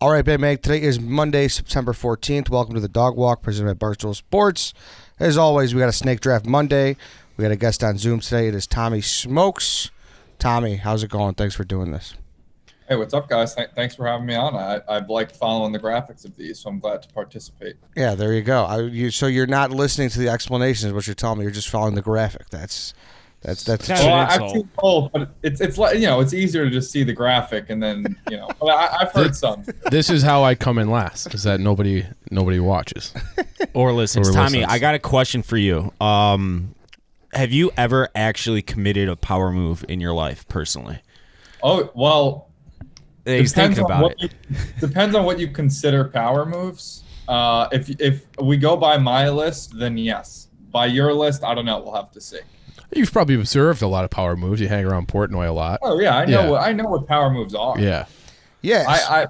All right, baby, man. Today is Monday, September 14th. Welcome to the Dog Walk, presented by Barstool Sports. As always, we got a Snake Draft Monday. We got a guest on Zoom today. It is Tommy Smokes. Tommy, how's it going? Thanks for doing this. Hey, what's up, guys? Thanks for having me on. I've liked following the graphics of these, so I'm glad to participate. Yeah, there you go. So you're not listening to the explanations, what you're telling me. You're just following the graphic. That's well, I've seen both, but it's like, it's easier to just see the graphic and then, but I've heard some. This is how I come in last, is that nobody watches. Or listens. Tommy, I got a question for you. Have you ever actually committed a power move in your life, personally? Oh, well, He's thinking about it. Depends on what you consider power moves. If we go by my list, then yes. By your list, I don't know. We'll have to see. You've probably observed a lot of power moves. You hang around Portnoy a lot. Oh yeah, I know what power moves are. Yeah. Yes.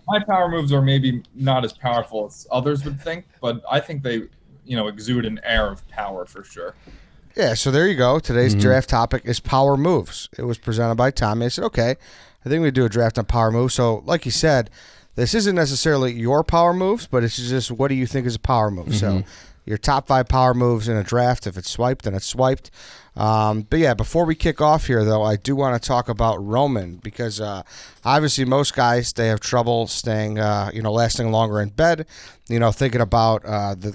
My power moves are maybe not as powerful as others would think, but I think they, exude an air of power for sure. Yeah, so there you go. Today's draft topic is power moves. It was presented by Tommy. I said, okay, I think we do a draft on power moves. So like you said, this isn't necessarily your power moves, but it's just what do you think is a power move. So your top 5 power moves in a draft. If it's swiped, then it's swiped. But yeah, before we kick off here, though, I do want to talk about Roman because obviously most guys, they have trouble staying, lasting longer in bed. Thinking about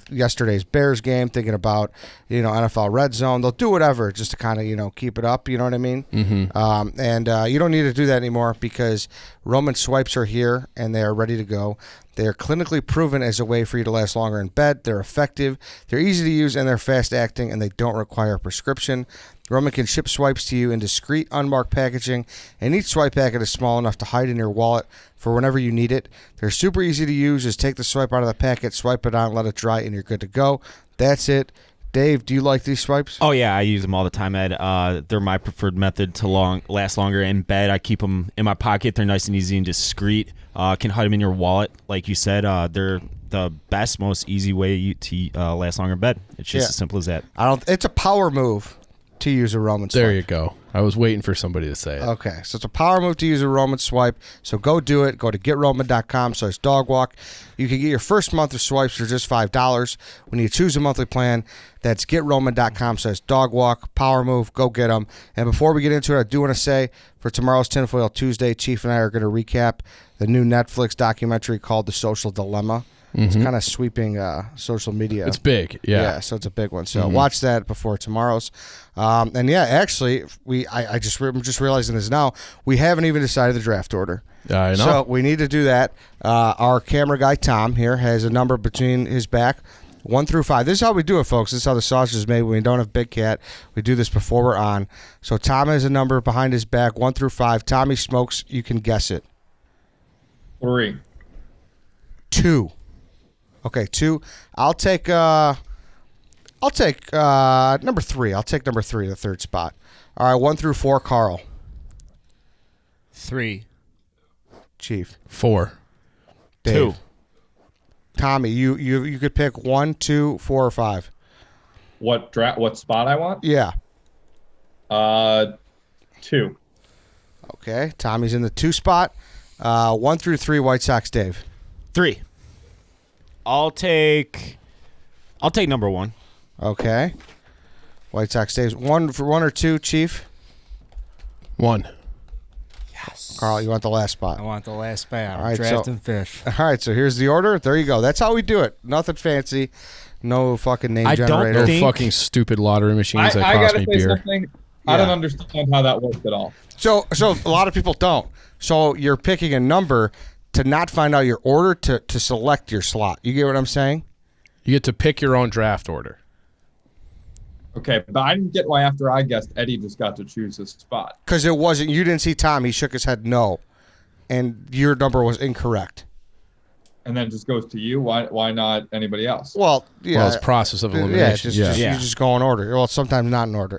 yesterday's Bears game, thinking about, NFL Red Zone. They'll do whatever just to kind of, keep it up. You know what I mean? And you don't need to do that anymore because Roman swipes are here and they are ready to go. They are clinically proven as a way for you to last longer in bed. They're effective, they're easy to use, and they're fast acting, and they don't require a prescription. Roman can ship swipes to you in discreet, unmarked packaging, and each swipe packet is small enough to hide in your wallet for whenever you need it. They're super easy to use. Just take the swipe out of the packet, swipe it on, let it dry, and you're good to go. That's it. Dave, do you like these swipes? Oh, yeah, I use them all the time, Ed. They're my preferred method to last longer in bed. I keep them in my pocket. They're nice and easy and discreet. Can hide them in your wallet. Like you said, they're the best, most easy way to last longer in bed. It's just as simple as that. It's a power move to use a Roman swipe. There you go. I was waiting for somebody to say it. Okay, so it's a power move to use a Roman swipe. So go do it. Go to GetRoman.com/dogwalk. You can get your first month of swipes for just $5. When you choose a monthly plan, that's GetRoman.com/dogwalk. Power move. Go get them. And before we get into it, I do want to say for tomorrow's Tinfoil Tuesday, Chief and I are going to recap the new Netflix documentary called The Social Dilemma. It's kind of sweeping social media. It's big, yeah. So it's a big one. So watch that before tomorrow's. And yeah, actually, I'm just realizing this now. We haven't even decided the draft order. I know. So we need to do that. Our camera guy Tom here has a number between his back, 1 through 5. This is how we do it, folks. This is how the sausage is made when we don't have Big Cat. We do this before we're on. So Tom has a number behind his back, 1 through 5. Tommy Smokes, you can guess it. 3. 2. Okay, 2. I'll take number 3. I'll take number 3, the third spot. All right, 1 through 4, Carl. 3. Chief. 4. Dave. 2. Tommy, you could pick 1, 2, 4, or 5. What spot I want? Yeah. 2. Okay, Tommy's in the 2 spot. 1 through 3, White Sox, Dave. 3. I'll take number 1. Okay. White Sox, Dave. 1 for 1 or 2, Chief. 1. Yes. Carl, you want the last spot. I want the last spot. All right, drafting fifth. All right, so here's the order. There you go. That's how we do it. Nothing fancy. No fucking name generator. No fucking stupid lottery machines that cost me beer. Something. I don't understand how that works at all. So a lot of people don't. So you're picking a number to not find out your order to select your slot. You get what I'm saying? You get to pick your own draft order. Okay, but I didn't get why after I guessed, Eddie just got to choose his spot. Because it wasn't. You didn't see Tom. He shook his head no, and your number was incorrect. And then it just goes to you. Why not anybody else? Well, yeah, Well, it's process of elimination. You just go in order. Well, sometimes not in order.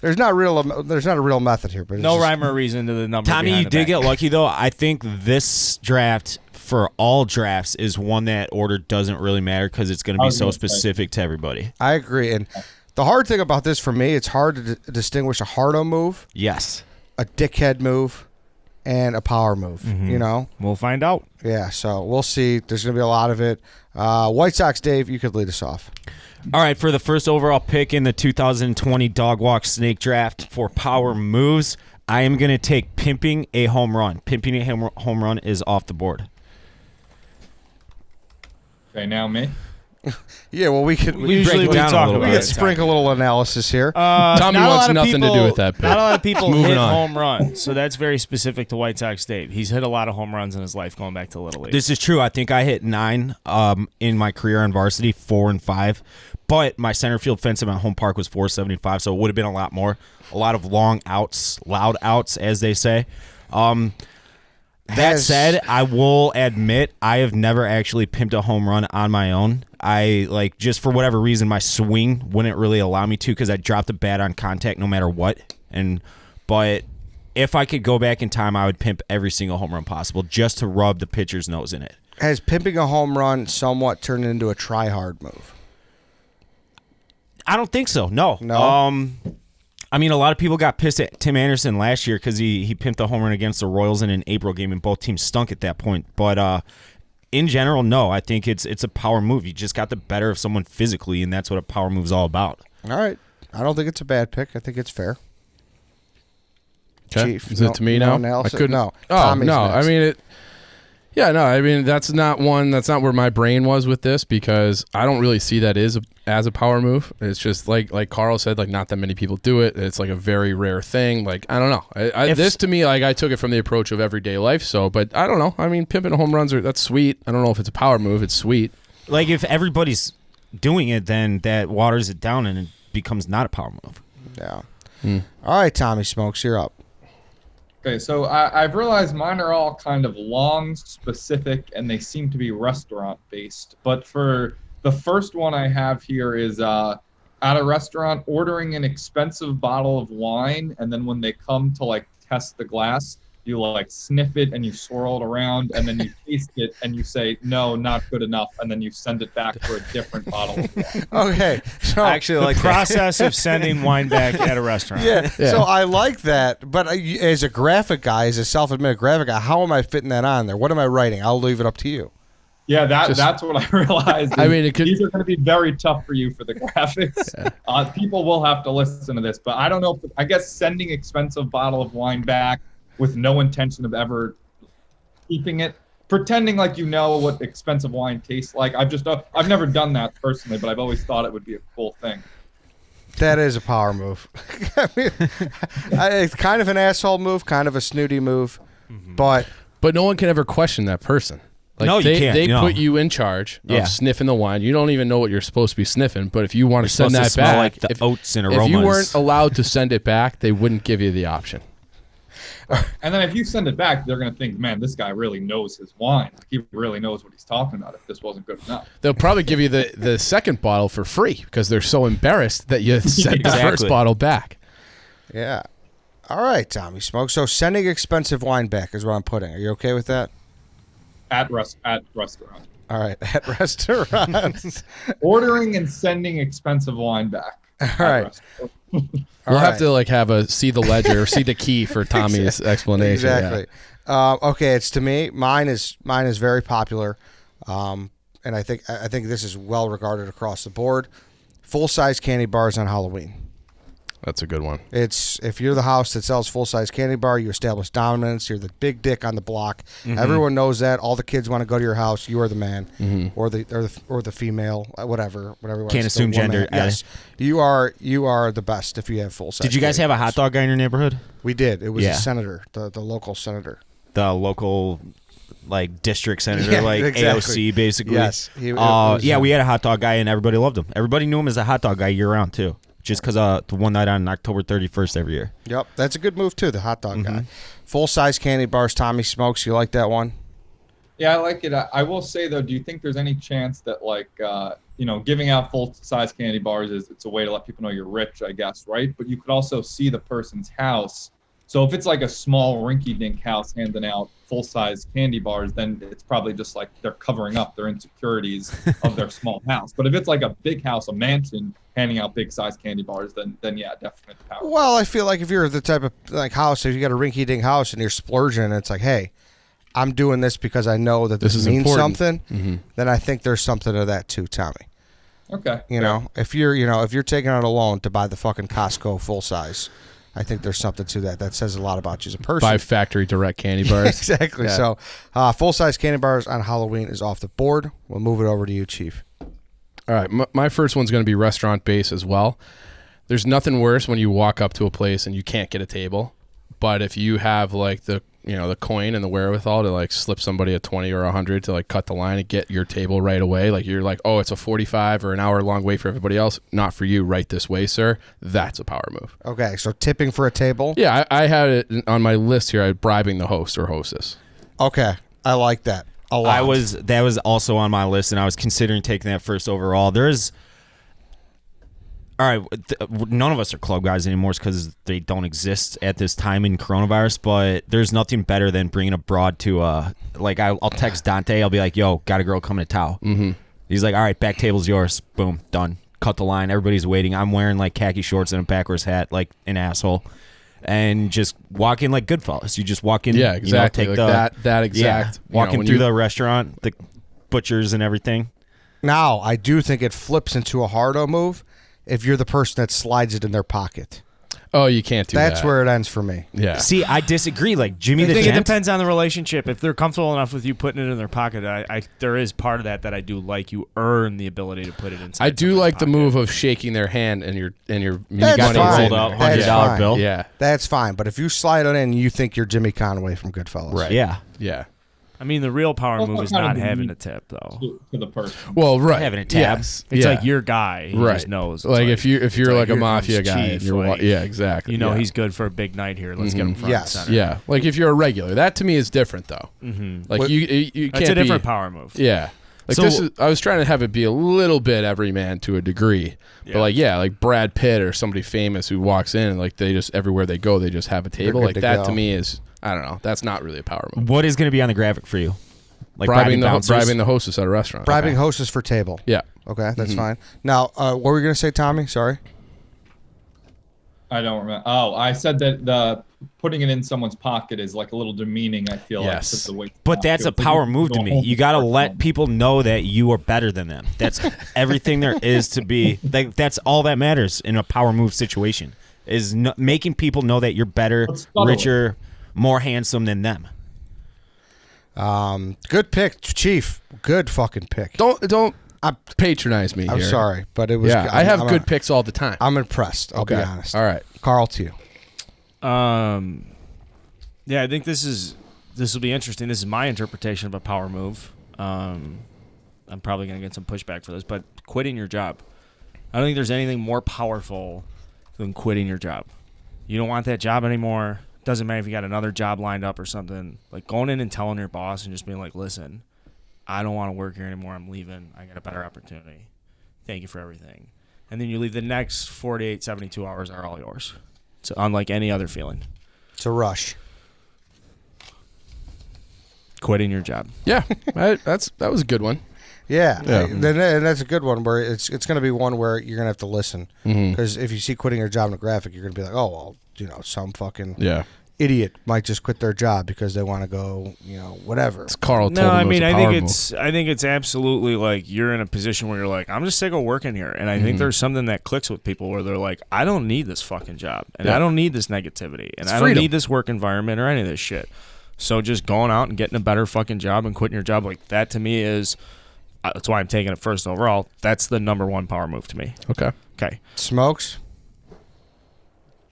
There's not a real method here, but No rhyme or reason to the number. Tommy, you did get lucky though. I think this draft for all drafts is one that order doesn't really matter because it's going to be so specific to everybody. I agree, and the hard thing about this for me, it's hard to distinguish a hardo move, Yes, a dickhead move, and a power move. You know? We'll find out. Yeah, so we'll see. There's going to be a lot of it. White Sox, Dave, you could lead us off. All right, for the first overall pick in the 2020 Dog Walk Snake Draft for power moves, I am going to take pimping a home run. Pimping a home run is off the board. Okay, now me. Yeah, well, we could Usually we down a talk little about we it. could sprinkle a little analysis here. Tommy Not a wants lot of nothing to do with that pick. Not a lot of people Moving hit on. home runs, so that's very specific to White Sox Dave. He's hit a lot of home runs in his life going back to Little League. This is true. I think I hit 9 in my career on varsity, 4 and 5. But my center field fence at my home park was 475, so it would have been a lot more. A lot of long outs, loud outs, as they say. That said, I will admit I have never actually pimped a home run on my own. I just for whatever reason my swing wouldn't really allow me to because I dropped the bat on contact no matter what. But if I could go back in time, I would pimp every single home run possible just to rub the pitcher's nose in it. Has pimping a home run somewhat turned into a try-hard move? I don't think so. No. I mean, a lot of people got pissed at Tim Anderson last year because he pimped a home run against the Royals in an April game, and both teams stunk at that point. But in general, no. I think it's a power move. You just got the better of someone physically, and that's what a power move's all about. All right. I don't think it's a bad pick. I think it's fair. Okay. Chief, Is it to me now? Analysis? I couldn't. No. Oh Tommy's no! next. I mean it. Yeah, no. I mean that's not one. That's not where my brain was with this because I don't really see that as a power move. It's just like Carl said, like not that many people do it. It's like a very rare thing. Like I don't know. This to me, like I took it from the approach of everyday life. So, but I don't know. I mean, pimping home runs that's sweet. I don't know if it's a power move. It's sweet. Like if everybody's doing it, then that waters it down and it becomes not a power move. Yeah. All right, Tommy Smokes, you're up. Okay, so I've realized mine are all kind of long, specific, and they seem to be restaurant-based. But for the first one I have here is at a restaurant ordering an expensive bottle of wine, and then when they come to test the glass, you sniff it and you swirl it around, and then you taste it and you say no, not good enough, and then you send it back for a different bottle of wine. Okay. So The process of sending wine back at a restaurant. Yeah, so I like that, but as a graphic guy, as a self-admitted graphic guy, how am I fitting that on there? What am I writing? I'll leave it up to you. Yeah, that's what I realized. I mean, these are going to be very tough for you for the graphics. Yeah. People will have to listen to this, but I don't know. I guess sending expensive bottle of wine back with no intention of ever keeping it, pretending like you know what expensive wine tastes like. I've never done that personally, but I've always thought it would be a cool thing. That is a power move. I mean, it's kind of an asshole move, kind of a snooty move, but no one can ever question that person. Like No, you they, can't, They no. put you in charge Yeah. of sniffing the wine. You don't even know what you're supposed to be sniffing. But if you want to send supposed that to smell back, like the oats and aromas. if you weren't allowed to send it back, they wouldn't give you the option. And then if you send it back, they're going to think, man, this guy really knows his wine. He really knows what he's talking about if this wasn't good enough. They'll probably give you the second bottle for free because they're so embarrassed that you sent the first Exactly. bottle back. yeah. All right, Tommy Smoke. So sending expensive wine back is what I'm putting. Are you okay with that? At restaurant. All right, at restaurants. Ordering and sending expensive wine back. All right. We'll have to see the ledger, or see the key for Tommy's explanation. Exactly. Okay, it's to me. Mine is very popular, and I think this is well regarded across the board. Full size candy bars on Halloween. That's a good one. It's if you're the house that sells full size candy bar, you establish dominance. You're the big dick on the block. Everyone knows that. All the kids want to go to your house. You are the man, or the female, whatever. Can't assume gender. Yes, you are the best if you have full size. Did you guys have a hot dog guy in your neighborhood? We did. It was Yeah. a senator, the local senator. The local, district senator, Yeah, exactly. AOC, basically. Yes. We had a hot dog guy, and everybody loved him. Everybody knew him as a hot dog guy year-round, too. Just because the one night on October 31st every year. Yep, that's a good move, too, the hot dog guy. Full-size candy bars, Tommy Smokes. You like that one? Yeah, I like it. I will say, though, do you think there's any chance that, giving out full-size candy bars it's a way to let people know you're rich, I guess, right? But you could also see the person's house So if it's like a small rinky-dink house handing out full-size candy bars, then it's probably just like they're covering up their insecurities of their small house. But if it's like a big house, a mansion, handing out big-size candy bars, then yeah, definitely power. Well, I feel like if you're the type of like house, if you got a rinky-dink house and you're splurging, and it's like, hey, I'm doing this because I know that this is means important. something, then I think there's something to that too, Tommy. Okay. You know, if you're taking out a loan to buy the fucking Costco full size, I think there's something to that. That says a lot about you as a person. Buy factory direct candy bars. Exactly. Yeah. So, full size candy bars on Halloween is off the board. We'll move it over to you, Chief. All right, my first one's going to be restaurant based as well. There's nothing worse when you walk up to a place and you can't get a table, but if you have like the coin and the wherewithal to like slip somebody a 20 or 100 to like cut the line and get your table right away, like you're like, oh, it's a 45 or an hour long wait for everybody else, not for you, right this way, sir. That's a power move. Okay, so tipping for a table. Yeah, I had it on my list here. I bribing the host or hostess. Okay, I like that a lot. That was also on my list, and I was considering taking that first overall. All right, none of us are club guys anymore because they don't exist at this time in coronavirus, but there's nothing better than bringing a broad to, I'll text Dante. I'll be like, yo, got a girl coming to Tao. Mm-hmm. He's like, all right, back table's yours. Boom, done. Cut the line. Everybody's waiting. I'm wearing, like, khaki shorts and a backwards hat like an asshole. And just walk in like Goodfellas. You just walk in. Yeah, exactly. You know, like that exact. Walking through the restaurant, the butchers and everything. Now, I do think it flips into a hardo move if you're the person that slides it in their pocket. Oh, you can't do that. That's where it ends for me. Yeah. See, I disagree. Like Jimmy I the think it Gent. depends on the relationship. If they're comfortable enough with you putting it in their pocket, there is part of that I do like. You earn the ability to put it inside. I do somebody's like the pocket. move of shaking their hand and your That's money fine. rolled up, up. That's $100 fine. bill. Yeah. That's fine. But if you slide it in, you think you're Jimmy Conway from Goodfellas. Right. Yeah. Yeah. I mean, the real power Well, move is kind of not unique. having a tip, though. To the person. Well, right. Having a tab. Yes. It's Yeah. like your guy. He right. just knows. It's Like if you're it's like a here mafia comes guy, and Chief, you're like, yeah, exactly. You know yeah. he's good for a big night here. Let's get him front Yes. and center. Yeah. Like if you're a regular, that to me is different though. Mm-hmm. Like What- you can't That's a different be, power move. Yeah. Like So- this is. I was trying to have it be a little bit every man to a degree, but like Brad Pitt or somebody famous who walks in and like they just everywhere they go they just have a table. good Like to that go. to me is I don't know. That's not really a power move. What is going to be on the graphic for you? Like bribing bouncers? the hostess at a restaurant. Bribing hostess for table. Yeah. Okay, that's fine. Now, what were you going to say, Tommy? Sorry. I don't remember. Oh, I said that the putting it in someone's pocket is like a little demeaning. I feel Yes. like. To the way But that's a power move to me. You got to let people know that you are better than them. That's everything there is to be. Like, that's all that matters in a power move situation is making people know that you're better, Let's settle richer, more handsome than them. Good pick, Chief. Good fucking pick. Don't patronize me. I'm here. sorry, but it was. Yeah, I have good picks all the time. I'm impressed. I'll be Okay. honest. All right. Carl, to you. Yeah, I think this will be interesting. This is my interpretation of a power move. I'm probably gonna get some pushback for this, but quitting your job. I don't think there's anything more powerful than quitting your job. You don't want that job anymore. Doesn't matter if you got another job lined up or something. Like going in and telling your boss and just being like, "Listen, I don't want to work here anymore. I'm leaving. I got a better opportunity. Thank you for everything." And then you leave. The next 48, 72 hours are all yours. It's unlike any other feeling. It's a rush. Quitting your job. Yeah, that was a good one. Yeah, Yeah. and that's a good one. Where it's going to be one where you're going to have to listen because if you see quitting your job in a graphic, you're going to be like, oh well, some fucking Yeah, idiot might just quit their job because they want to go, whatever. it's Carl. No, told him I it was mean, a I power think move. I think it's absolutely like you're in a position where you're like, I'm just sick of working here, and I think there's something that clicks with people where they're like, I don't need this fucking job, and Yeah. I don't need this negativity, and It's I freedom. don't need this work environment or any of this shit. So just going out and getting a better fucking job and quitting your job like that to me is that's why I'm taking it first overall. That's the number one power move to me. Okay. Okay. Smokes.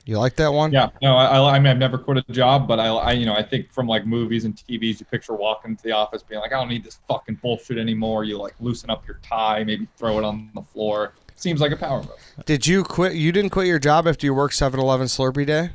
You like that one? Yeah, no, I mean, I've never quit a job, but I think from like movies and TVs, you picture walking into the office being like, I don't need this fucking bullshit anymore. You like loosen up your tie, maybe throw it on the floor. Seems like a power move. Did you quit? You didn't quit your job after you worked 7-Eleven Slurpee Day?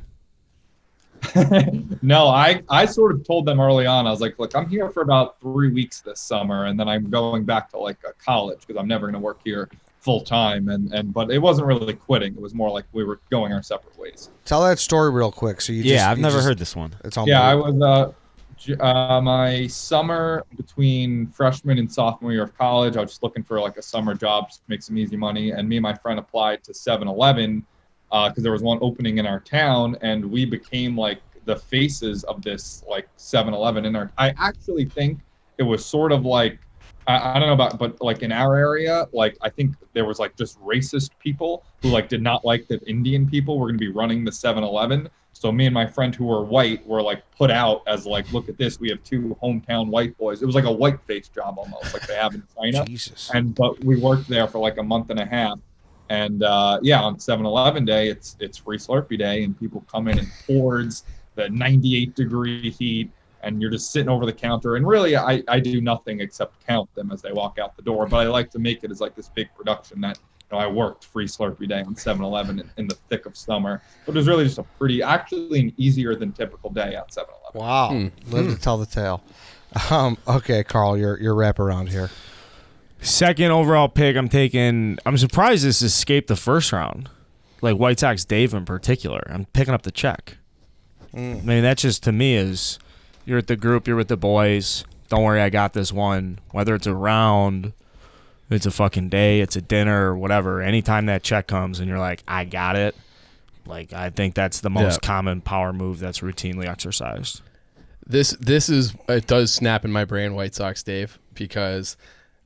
No, I sort of told them early on. I was like, look, I'm here for about 3 weeks this summer, and then I'm going back to like a college because I'm never going to work here full time, and but it wasn't really quitting. It was more like we were going our separate ways. Tell that story real quick. So I've never heard this one. It's on. Yeah, I was my summer between freshman and sophomore year of college. I was just looking for like a summer job just to make some easy money, and me and my friend applied to 7-Eleven because there was one opening in our town, and we became like the faces of this like 7-Eleven in our. I actually think it was sort of like. I don't know about, but like in our area, like I think there was like just racist people who like did not like that Indian people were going to be running the 7-Eleven. So me and my friend who were white were like put out as like, look at this, we have two hometown white boys. It was like a white face job almost, like they have in China. Jesus. But we worked there for like a month and a half. And on 7-Eleven day, it's free Slurpee day, and people come in hordes, the 98-degree heat. And you're just sitting over the counter, and really I do nothing except count them as they walk out the door, but I like to make it as like this big production that I worked free Slurpee day on 7-Eleven in the thick of summer, but it was really just actually an easier than typical day at 7-Eleven. Wow. Live to tell the tale. Okay, Carl, your wraparound here. Second overall pick, I'm surprised this escaped the first round. Like White Sox Dave in particular. I'm picking up the check. I mean, that just to me is... You're at the group, you're with the boys. Don't worry, I got this one. Whether it's a round, it's a fucking day, it's a dinner, or whatever. Anytime that check comes and you're like, I got it, like I think that's the most common power move that's routinely exercised. This is it does snap in my brain, White Sox Dave, because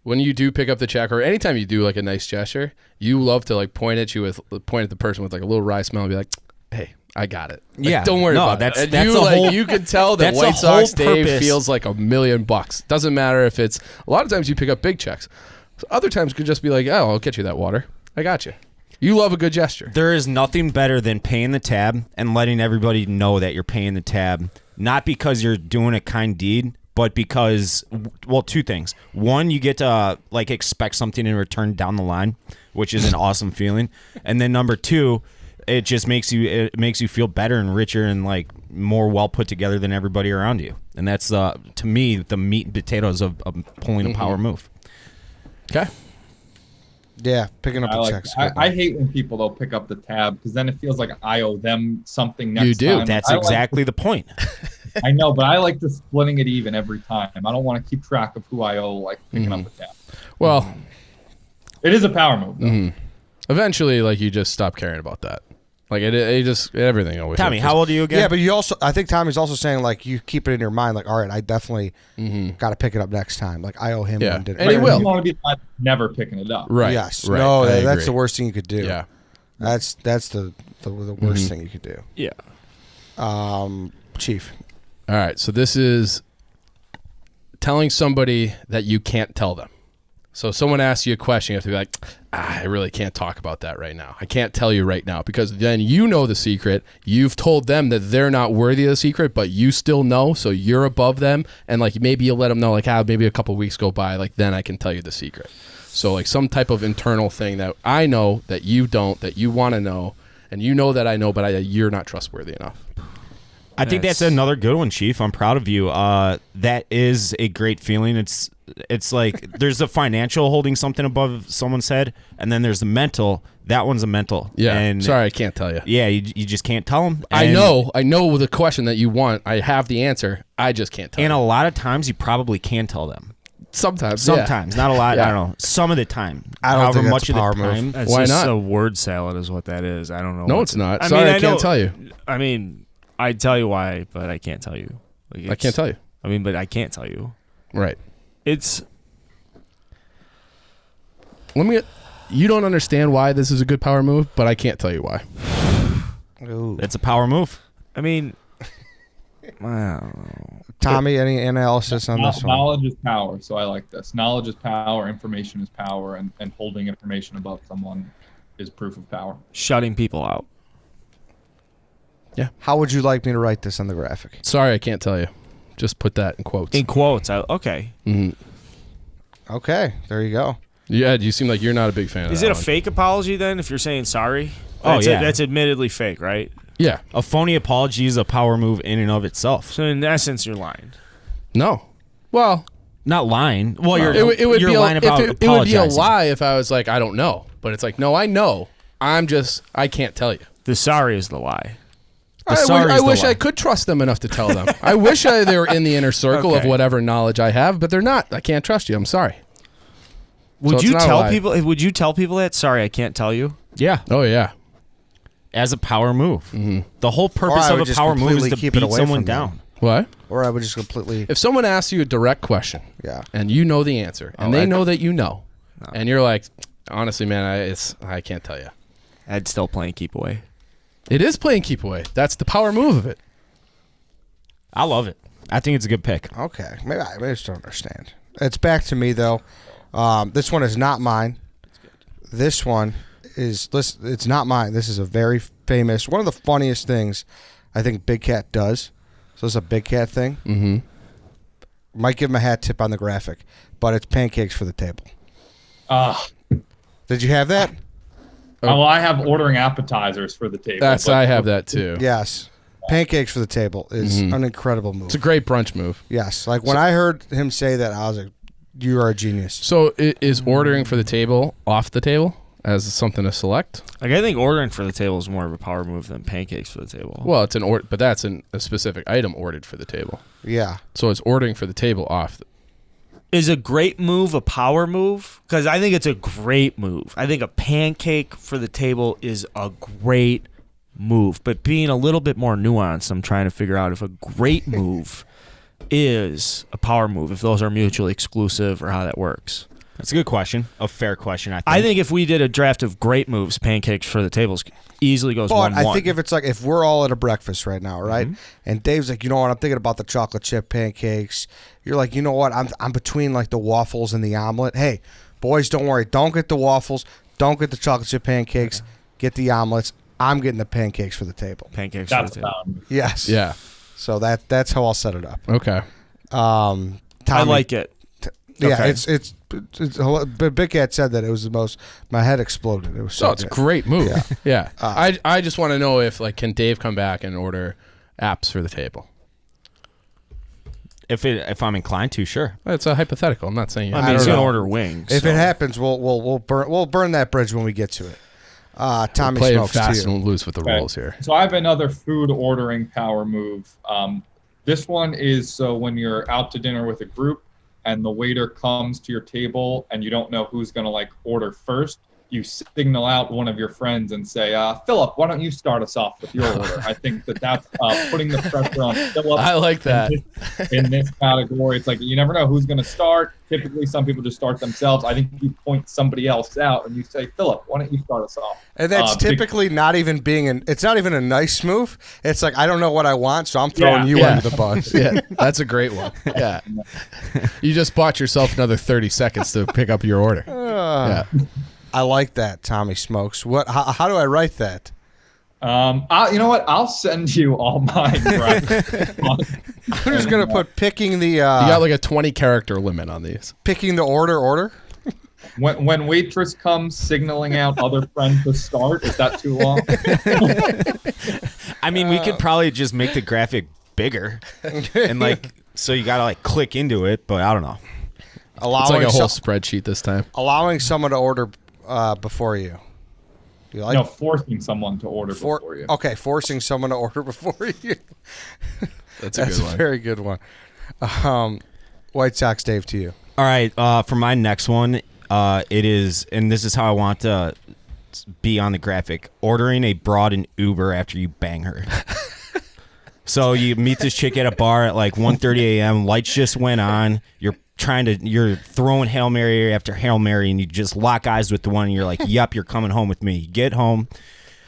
when you do pick up the check or anytime you do like a nice gesture, you love to like point at the person with like a little wry smile and be like, hey, I got it. Like, don't worry about it. You can tell that White Sox Dave feels like $1 million. Doesn't matter if it's a lot of times you pick up big checks. So other times it could just be like, oh, I'll get you that water. I got you. You love a good gesture. There is nothing better than paying the tab and letting everybody know that you're paying the tab, not because you're doing a kind deed, but because, well, two things. One, you get to like expect something in return down the line, which is an awesome feeling. And then number two, it just makes you feel better and richer and like more well put together than everybody around you. And that's to me the meat and potatoes of pulling a power move. Okay. Yeah, picking up the checks. I hate when people though pick up the tab because then it feels like I owe them something next time. You do. That's exactly the point. I know, but I like just splitting it even every time. I don't want to keep track of who I owe like picking up the tab. Well, it is a power move though. Eventually, like you just stop caring about that. Like it just everything always. Tommy, how old are you again? Yeah, but you also, I think Tommy's also saying like you keep it in your mind, like all right, I definitely got to pick it up next time. Like I owe him one dinner. And he will. You want to be never picking it up. Right. Yes. Right. No, that's the worst thing you could do. Yeah. That's the worst thing you could do. Yeah. Chief. All right. So this is telling somebody that you can't tell them. So someone asks you a question, you have to be like, I really can't talk about that right now. I can't tell you right now because then you know the secret. You've told them that they're not worthy of the secret, but you still know, so you're above them. And like maybe you'll let them know, like, maybe a couple weeks go by, like then I can tell you the secret. So like some type of internal thing that I know that you don't, that you want to know, and you know that I know, but you're not trustworthy enough. I think that's another good one, Chief. I'm proud of you. That is a great feeling. It's like there's a financial holding something above someone's head, and then there's the mental. That one's a mental. Yeah. And sorry, I can't tell you. Yeah, you just can't tell them. I know the question that you want. I have the answer. I just can't tell. And a lot of times you probably can tell them. Sometimes, not a lot. Yeah. I don't know. Some of the time, I don't think that's a power time. move. That's Why just not? a word salad is what that is. I don't know. No, it's not. Sorry, I can't tell you. I mean, I'd tell you why, but I can't tell you. Like, I can't tell you. I mean, but I can't tell you. Right. You don't understand why this is a good power move, but I can't tell you why. Ooh. It's a power move. I mean, wow. Tommy, any analysis on this one? Knowledge is power, so I like this. Knowledge is power, information is power, and holding information above someone is proof of power. Shutting people out. Yeah. How would you like me to write this on the graphic? Sorry, I can't tell you. Just put that in quotes. In quotes. Okay. Mm-hmm. Okay, there you go. Yeah, you seem like you're not a big fan of that. Is it a one. fake apology then if you're saying sorry? Oh, yeah. That's admittedly fake, right? Yeah. A phony apology is a power move in and of itself. So in essence, you're lying. No. Well, Not lying. Well, you're It would you're be lying about it would be a apologizing. lie if I was like, I don't know. But it's like, no, I know. I can't tell you. The sorry is the lie. I wish I could trust them enough to tell them. I wish they were in the inner circle of Okay. whatever knowledge I have, but they're not. I can't trust you. I'm sorry. Would it's you not a tell lie. people? Would you tell people that? Sorry, I can't tell you. Yeah, Oh yeah. as a power move. The whole Or purpose I of would a just power move is completely to keep it beat away someone from them. down. What? Or I would just completely. If someone asks you a direct question, Yeah. and you know the answer, and they know that you know, and you're like, honestly, man, I can't tell you. I'd still playing keep away. It is playing keep away. That's the power move of it. I love it. I think it's a good pick. Okay. Maybe I just don't understand. It's back to me, though. This one is not mine. This one is. It's not mine. This is a very famous, one of the funniest things I think Big Cat does. So it's a Big Cat thing. Mm-hmm. Might give him a hat tip on the graphic, but it's pancakes for the table. Did you have that? Well, I have ordering appetizers for the table. I have that too. Yes. Pancakes for the table is an incredible move. It's a great brunch move. Yes. Like when I heard him say that, I was like, you are a genius. So is ordering for the table off the table as something to select? Like I think ordering for the table is more of a power move than pancakes for the table. Well, it's but that's a specific item ordered for the table. Yeah. So it's ordering for the table off. Is a great move a power move? Because I think it's a great move. I think a pancake for the table is a great move. But being a little bit more nuanced, I'm trying to figure out if a great move is a power move, if those are mutually exclusive or how that works. That's a good question. A fair question, I think. I think if we did a draft of great moves, pancakes for the tables easily goes But 1-1. I think if we're all at a breakfast right now, right? And Dave's like, you know what? I'm thinking about the chocolate chip pancakes. You're like, you know what? I'm between like the waffles and the omelet. Hey, boys, don't worry. Don't get the waffles. Don't get the chocolate chip pancakes. Get the omelets. I'm getting the pancakes for the table. pancakes That's for the table. about Yes. Yeah. So that's how I'll set it up. Okay. Tommy, I like it. Yeah, Okay. it's but Big Cat said that it was the most. My head exploded. It was so So it's a good. great move. Yeah. Yeah. I just want to know if can Dave come back and order apps for the table? if I'm inclined to, sure. It's a hypothetical. I'm not saying you. I mean, don't he's going to know. order wings. If so. it happens, we'll burn that bridge when we get to it. Tommy Play it Smokes to fast you. and loose with the Okay. rules here. So I have another food ordering power move. This one is so when you're out to dinner with a group and the waiter comes to your table and you don't know who's going to like order first, you signal out one of your friends and say, Philip, why don't you start us off with your order? I think that's putting the pressure on Philip. I like that. In this category, it's like you never know who's going to start. Typically, some people just start themselves. I think you point somebody else out and you say, Philip, why don't you start us off? And that's typically not even it's not even a nice move. It's like, I don't know what I want, so I'm throwing you Yeah. under the bus. Yeah, that's a great one. Yeah. You just bought yourself another 30 seconds to pick up your order. Yeah. I like that, Tommy Smokes. How do I write that? You know what? I'll send you all mine. Right? I'm just gonna put picking the You got like a 20 character limit on these. picking the order. When waitress comes signaling out other friends to start, is that too long? I mean, we could probably just make the graphic bigger and so you gotta click into it, but I don't know. It's like Allowing a whole spreadsheet this time. allowing someone to order before you. Do you like No, forcing someone to order before you. Okay, forcing someone to order before you. That's a That's good a one. very good one. White Sox Dave, to you. All right, for my next one, it is, and this is how I want to be on the graphic: ordering a broad an Uber after you bang her. So you meet this chick at a bar at 1:30 a.m. Lights just went on. You're throwing Hail Mary after Hail Mary, and you just lock eyes with the one, and you're like, "Yep, you're coming home with me." You get home,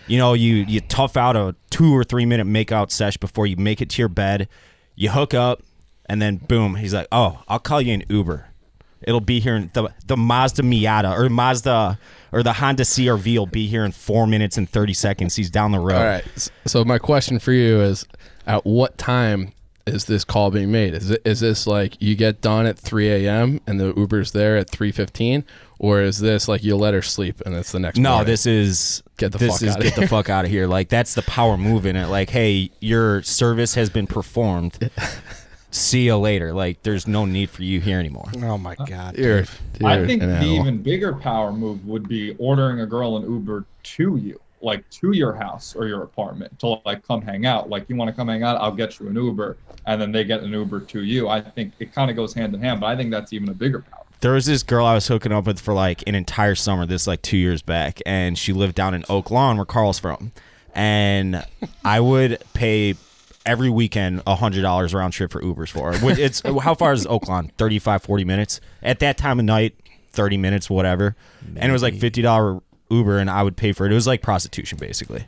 you tough out a 2 or 3 minute makeout sesh before you make it to your bed. You hook up, and then boom, he's like, "Oh, I'll call you an Uber. It'll be here in the Mazda Miata or the Honda CRV will be here in 4 minutes and 30 seconds. He's down the road." All right. So my question for you is, at what time is this call being made? Is this like you get done at 3 a.m. and the Uber's there at 3:15, or is this like you let her sleep and it's the next No, morning? this is Get the fuck outta get here. the fuck out of here. That's the power move in it. Hey, your service has been performed. see you later. Like, there's no need for you here anymore. Oh my God. I think the even bigger power move would be ordering a girl an Uber to you, like to your house or your apartment, to like come hang out. Like, you want to come hang out, I'll get you an Uber, and then they get an Uber to you. I think it kind of goes hand in hand, but I think that's even a bigger power. There was this girl I was hooking up with for like an entire summer, this like 2 years back, and she lived down in Oak Lawn, where Carl's from. And I would pay every weekend $100 round trip for Ubers for her. It's how far is Oak Lawn? 35, 40 minutes. At that time of night, 30 minutes, whatever. Maybe. And it was like $50 Uber, and I would pay for it. It was like prostitution, basically.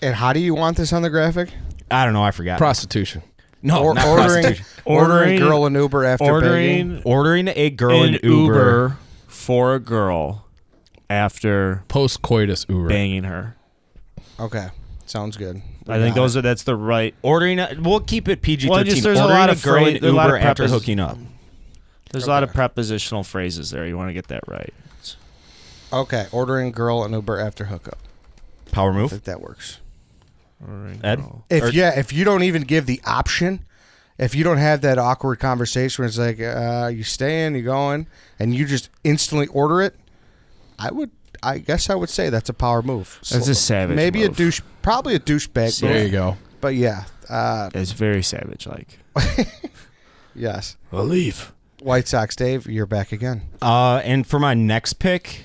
And how do you want this on the graphic? I don't know. I forgot. Prostitution. No, not prostitution. Ordering girl an Uber after begging. Ordering a girl an Uber for a girl after post-coitus Uber. Banging her. Okay, sounds good. I think that's the right we'll keep it PG-13. Well, there's a lot of girl an Uber after hooking up. There's a lot of prepositional phrases there. You want to get that right. Okay, ordering girl an Uber after hookup. Power I move. think that works. Ed? If you don't even give the option, if you don't have that awkward conversation where it's like, you staying, you going, and you just instantly order it, I guess I would say that's a power move. That's a savage Maybe move. Probably a douchebag move. There you go. But yeah. It's very savage-like. Yes. I'll leave. White Sox, Dave, you're back again. And for my next pick,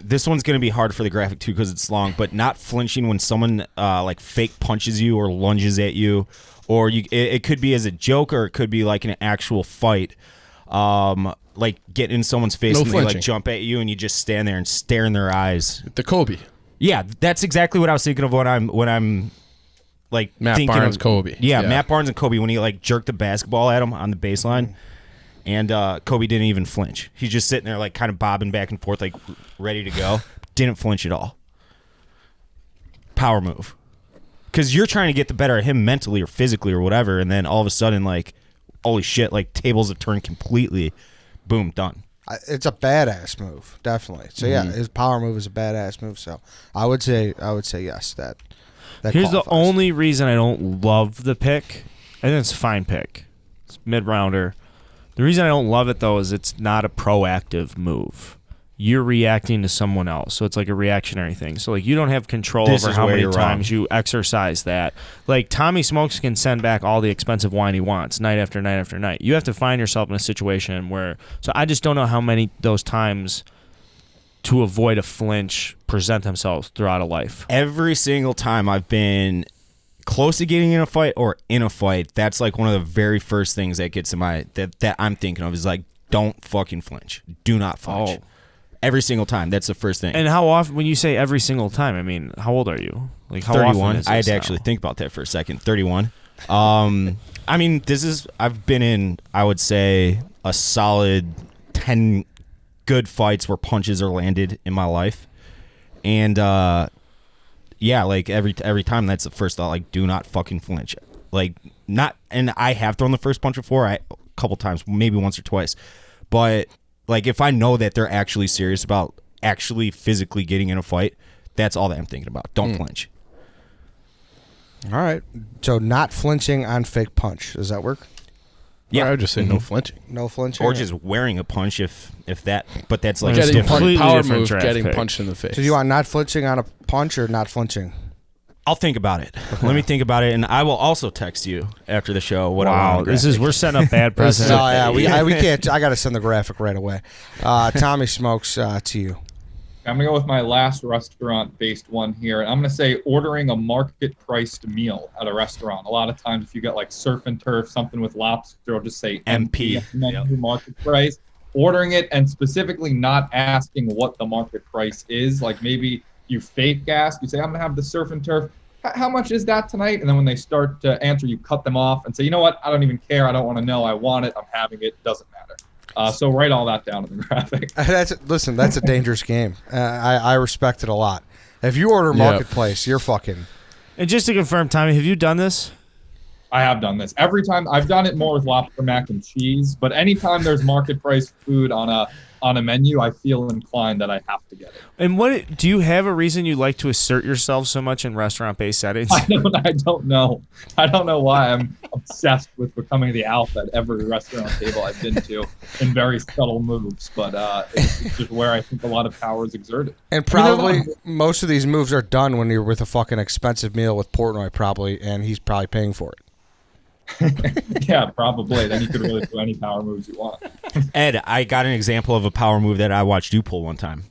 this one's going to be hard for the graphic too because it's long, but not flinching when someone like fake punches you or lunges at you, or it could be as a joke or it could be like an actual fight. Like get in someone's face and they like jump at you and you just stand there and stare in their eyes. The Kobe. Yeah, that's exactly what I was thinking of when I'm like Matt thinking Barnes, of, Kobe. Yeah, Matt Barnes and Kobe when he like jerked the basketball at him on the baseline. And Kobe didn't even flinch. He's just sitting there like kind of bobbing back and forth like ready to go. Didn't flinch at all. Power move. Because you're trying to get the better of him mentally or physically or whatever, and then all of a sudden like, holy shit, like tables have turned completely. Boom, done. It's a badass move, definitely. So yeah, his power move is a badass move. So I would say yes. That Here's qualifies. the only reason I don't love the pick. I think it's a fine pick. It's mid-rounder. The reason I don't love it, though, is it's not a proactive move. You're reacting to someone else, so it's like a reactionary thing. So, like, you don't have control over how many times you exercise that. Like, Tommy Smokes can send back all the expensive wine he wants night after night after night. You have to find yourself in a situation where... So, I just don't know how many those times to avoid a flinch present themselves throughout a life. Every single time I've been close to getting in a fight or in a fight, that's like one of the very first things that gets in my that I'm thinking of is like, don't fucking flinch. Do not flinch. Oh. Every single time. That's the first thing. And how often, when you say every single time, I mean, how old are you? Like, how 31. often is this I had to now? actually think about that for a second. 31. I mean, I've been in, I would say, a solid 10 good fights where punches are landed in my life. And, yeah, like every time that's the first thought, like, do not fucking flinch. Like, not, and I have thrown the first punch before, a couple times, maybe once or twice. But, like, if I know that they're actually serious about actually physically getting in a fight, that's all that I'm thinking about. Don't flinch. All right. So not flinching on fake punch. Does that work? Yeah, I would just say no flinching. No flinching? Or just wearing a punch if that, but that's like Getting completely power different move, draft getting pick. punched in the face. So do you want not flinching on a punch or not flinching? I'll think about it. Let me think about it, and I will also text you after the show. What I want Wow, on the this is graphic. we're setting up bad No, precedent. yeah, we can't. I got to send the graphic right away. Tommy Smokes, to you. I'm going to go with my last restaurant-based one here. And I'm going to say ordering a market-priced meal at a restaurant. A lot of times if you get like surf and turf, something with lobster, I'll just say MP. Menu market price. Ordering it and specifically not asking what the market price is. Like maybe you fake ask. You say, I'm going to have the surf and turf. How much is that tonight? And then when they start to answer, you cut them off and say, you know what? I don't even care. I don't want to know. I want it. I'm having it. Doesn't matter. So write all that down in the graphic. Listen, that's a dangerous game. I respect it a lot. If you order marketplace, you're fucking. And just to confirm, Tommy, have you done this? I have done this. Every time I've done it more with lobster mac and cheese, but anytime there's market price food on a menu, I feel inclined that I have to get it. And what do you have a reason you like to assert yourself so much in restaurant-based settings? I don't know. I don't know why I'm obsessed with becoming the alpha at every restaurant table I've been to in very subtle moves, but it's just where I think a lot of power is exerted. And probably most of these moves are done when you're with a fucking expensive meal with Portnoy, probably, and he's probably paying for it. Yeah, probably. Then you could really do any power moves you want. Ed, I got an example of a power move that I watched you pull one time.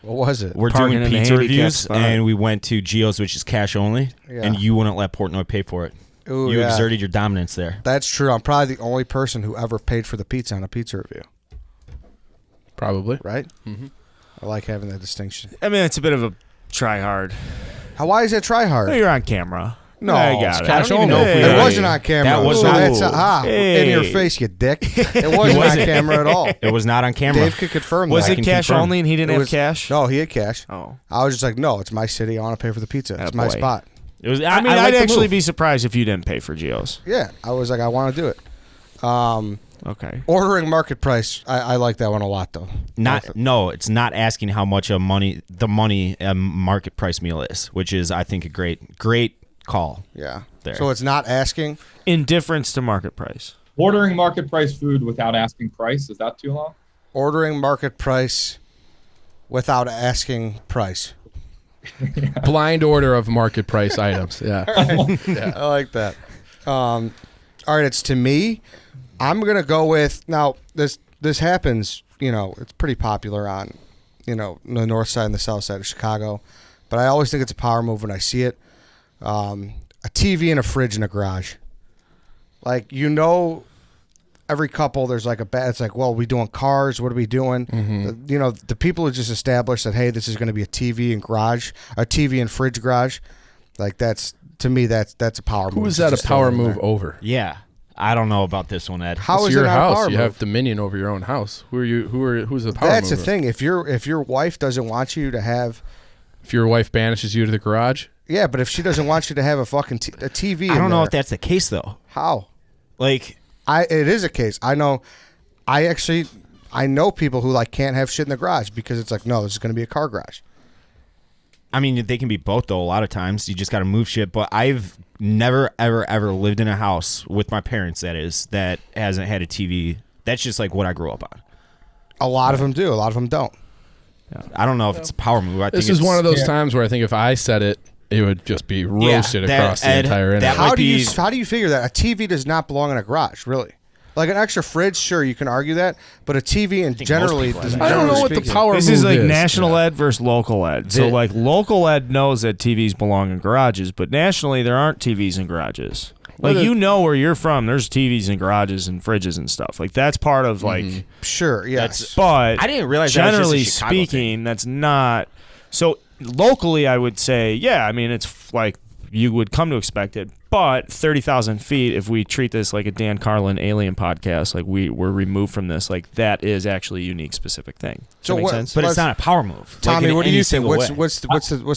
What was it? We're Parking doing in the pizza handicap reviews, spot. and we went to Gio's, which is cash only, Yeah. and you wouldn't let Portnoy pay for it. Ooh, You yeah. exerted your dominance there. That's true. I'm probably the only person who ever paid for the pizza on a pizza review, Probably. right? Mm-hmm. I like having that distinction. I mean, it's a bit of a try hard. Why is that try hard? You're on camera. No, I it's got it. cash I don't even only. know if we It already- wasn't on camera. That was Ooh, not- that's in your Hey. face, you dick. It wasn't on wasn't. camera at all. It was not on camera. Dave could confirm Was that. it can cash confirm. only and he didn't It have was- cash? No, he had cash. Oh. I was just like, no, it's my city. I want to pay for the pizza. It's my Attaboy. spot. It was. I mean, like I'd the actually move. be surprised if you didn't pay for Gio's. Yeah, I was like, I want to do it. Okay. Ordering market price, I like that one a lot though. No, it's not asking how much the money market price meal is, which is I think a great call. Yeah. There. So it's not asking. Indifference to market price. Ordering market price food without asking price, is that too long? Ordering market price without asking price. Blind order of market price items. Yeah. I like that. All right, it's to me. I'm gonna go with now. This happens. You know, it's pretty popular on, the north side and the south side of Chicago, but I always think it's a power move when I see it. A TV and a fridge in a garage. Like, every couple there's like it's like, well, we doing cars? What are we doing? The people who just established that, hey, this is going to be a TV and fridge garage. Like, that's to me that's a power move. Who is that Just a power throw it in move there. over? Yeah, I don't know about this one, Ed. How It's is your it not a house. power You move? have dominion over your own house. Who's the power That's mover? the thing. If your wife doesn't want you to have, If your wife banishes you to the garage, yeah, but if she doesn't want you to have a fucking a TV, I don't know there, if that's the case though. how. Like, It is a case. I know people who like can't have shit in the garage because it's like, no, this is going to be a car garage. I mean, they can be both though. A lot of times, you just got to move shit. But I've never, ever lived in a house with my parents. That hasn't had a TV. That's just like what I grew up on. A lot of them do. A lot of them don't. I don't know if it's a power move. I this think is it's, one of those times where I think if I said it, it would just be roasted that- across the Ed, entire that internet. might How do be- you figure that a TV does not belong in a garage? Really, like an extra fridge, sure, you can argue that, but a TV and most generally people have doesn't. that. I don't know generally what the speaking- power This move is like is. national ed versus local ed. So The- like local ed knows that TVs belong in garages, but nationally there aren't TVs in garages. Like, where you're from, there's TVs in garages and fridges and stuff. Like, that's part of like Sure, yes. but I didn't realize that was just a generally Chicago speaking, that's not so locally I would say, yeah, I mean it's like you would come to expect it, but 30,000 feet, if we treat this like a Dan Carlin alien podcast, like we're removed from this, like that is actually a unique specific thing. Does So that make what- sense? but Let's- it's not a power move. Tommy, like in what do any you think? single way. What's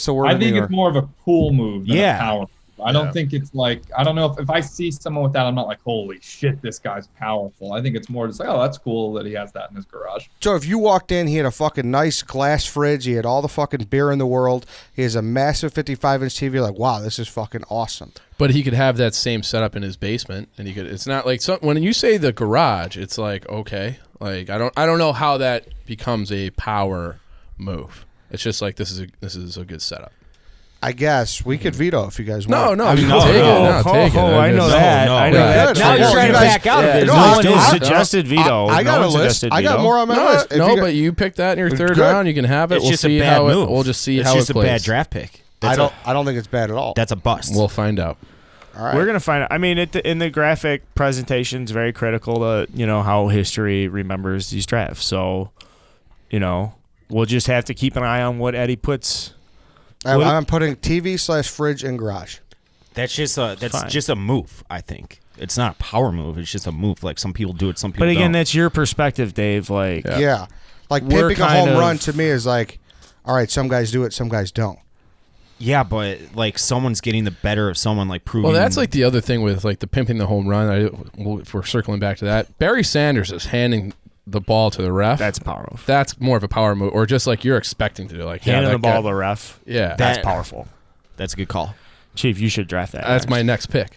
the word? I in think your- it's more of a cool move than Yeah. a power move. I don't think it's like, I don't know if I see someone with that, I'm not like, holy shit, this guy's powerful. I think it's more just like, oh, that's cool that he has that in his garage. So if you walked in, he had a fucking nice glass fridge. He had all the fucking beer in the world. He has a massive 55-inch TV. Like, wow, this is fucking awesome. But he could have that same setup in his basement, and he could. It's not like when you say the garage, it's like, okay, like I don't know how that becomes a power move. It's just like this is a good setup. I guess we could veto if you guys want. No, you no, can take it. no. No, take it. I know that. no. I know Yeah, that. good. Now you're trying to back out of it. No, No I- one I- has suggested veto. I got no a one list. suggested I got veto. more on my list. If No, you got- but you picked that in your third Good. round. You can have it. It's We'll just see a bad how move. we'll just see it's how just it a plays. bad draft pick. I don't think it's bad at all. That's a bust. We'll find out. All right. We're gonna find out. I mean, in the graphic presentation is very critical to how history remembers these drafts. So, we'll just have to keep an eye on what Eddie puts. I'm putting TV/fridge in garage. That's fine. just a move. I think it's not a power move. It's just a move. Like some people do it, some people But again, don't. that's your perspective, Dave. Like, Yeah. Like We're pimping a kind home of- run to me is like, all right, some guys do it, some guys don't. Yeah, but like someone's getting the better of someone, like proving. Well, that's like the other thing with like the pimping the home run. If we're circling back to that, Barry Sanders is handing the ball to the ref. That's a power move. That's more of a power move, or just like you're expecting to do. Like Handing that the ball guy- to the ref. Yeah, That's powerful. That's a good call. Chief, you should draft that. that's next. my next pick.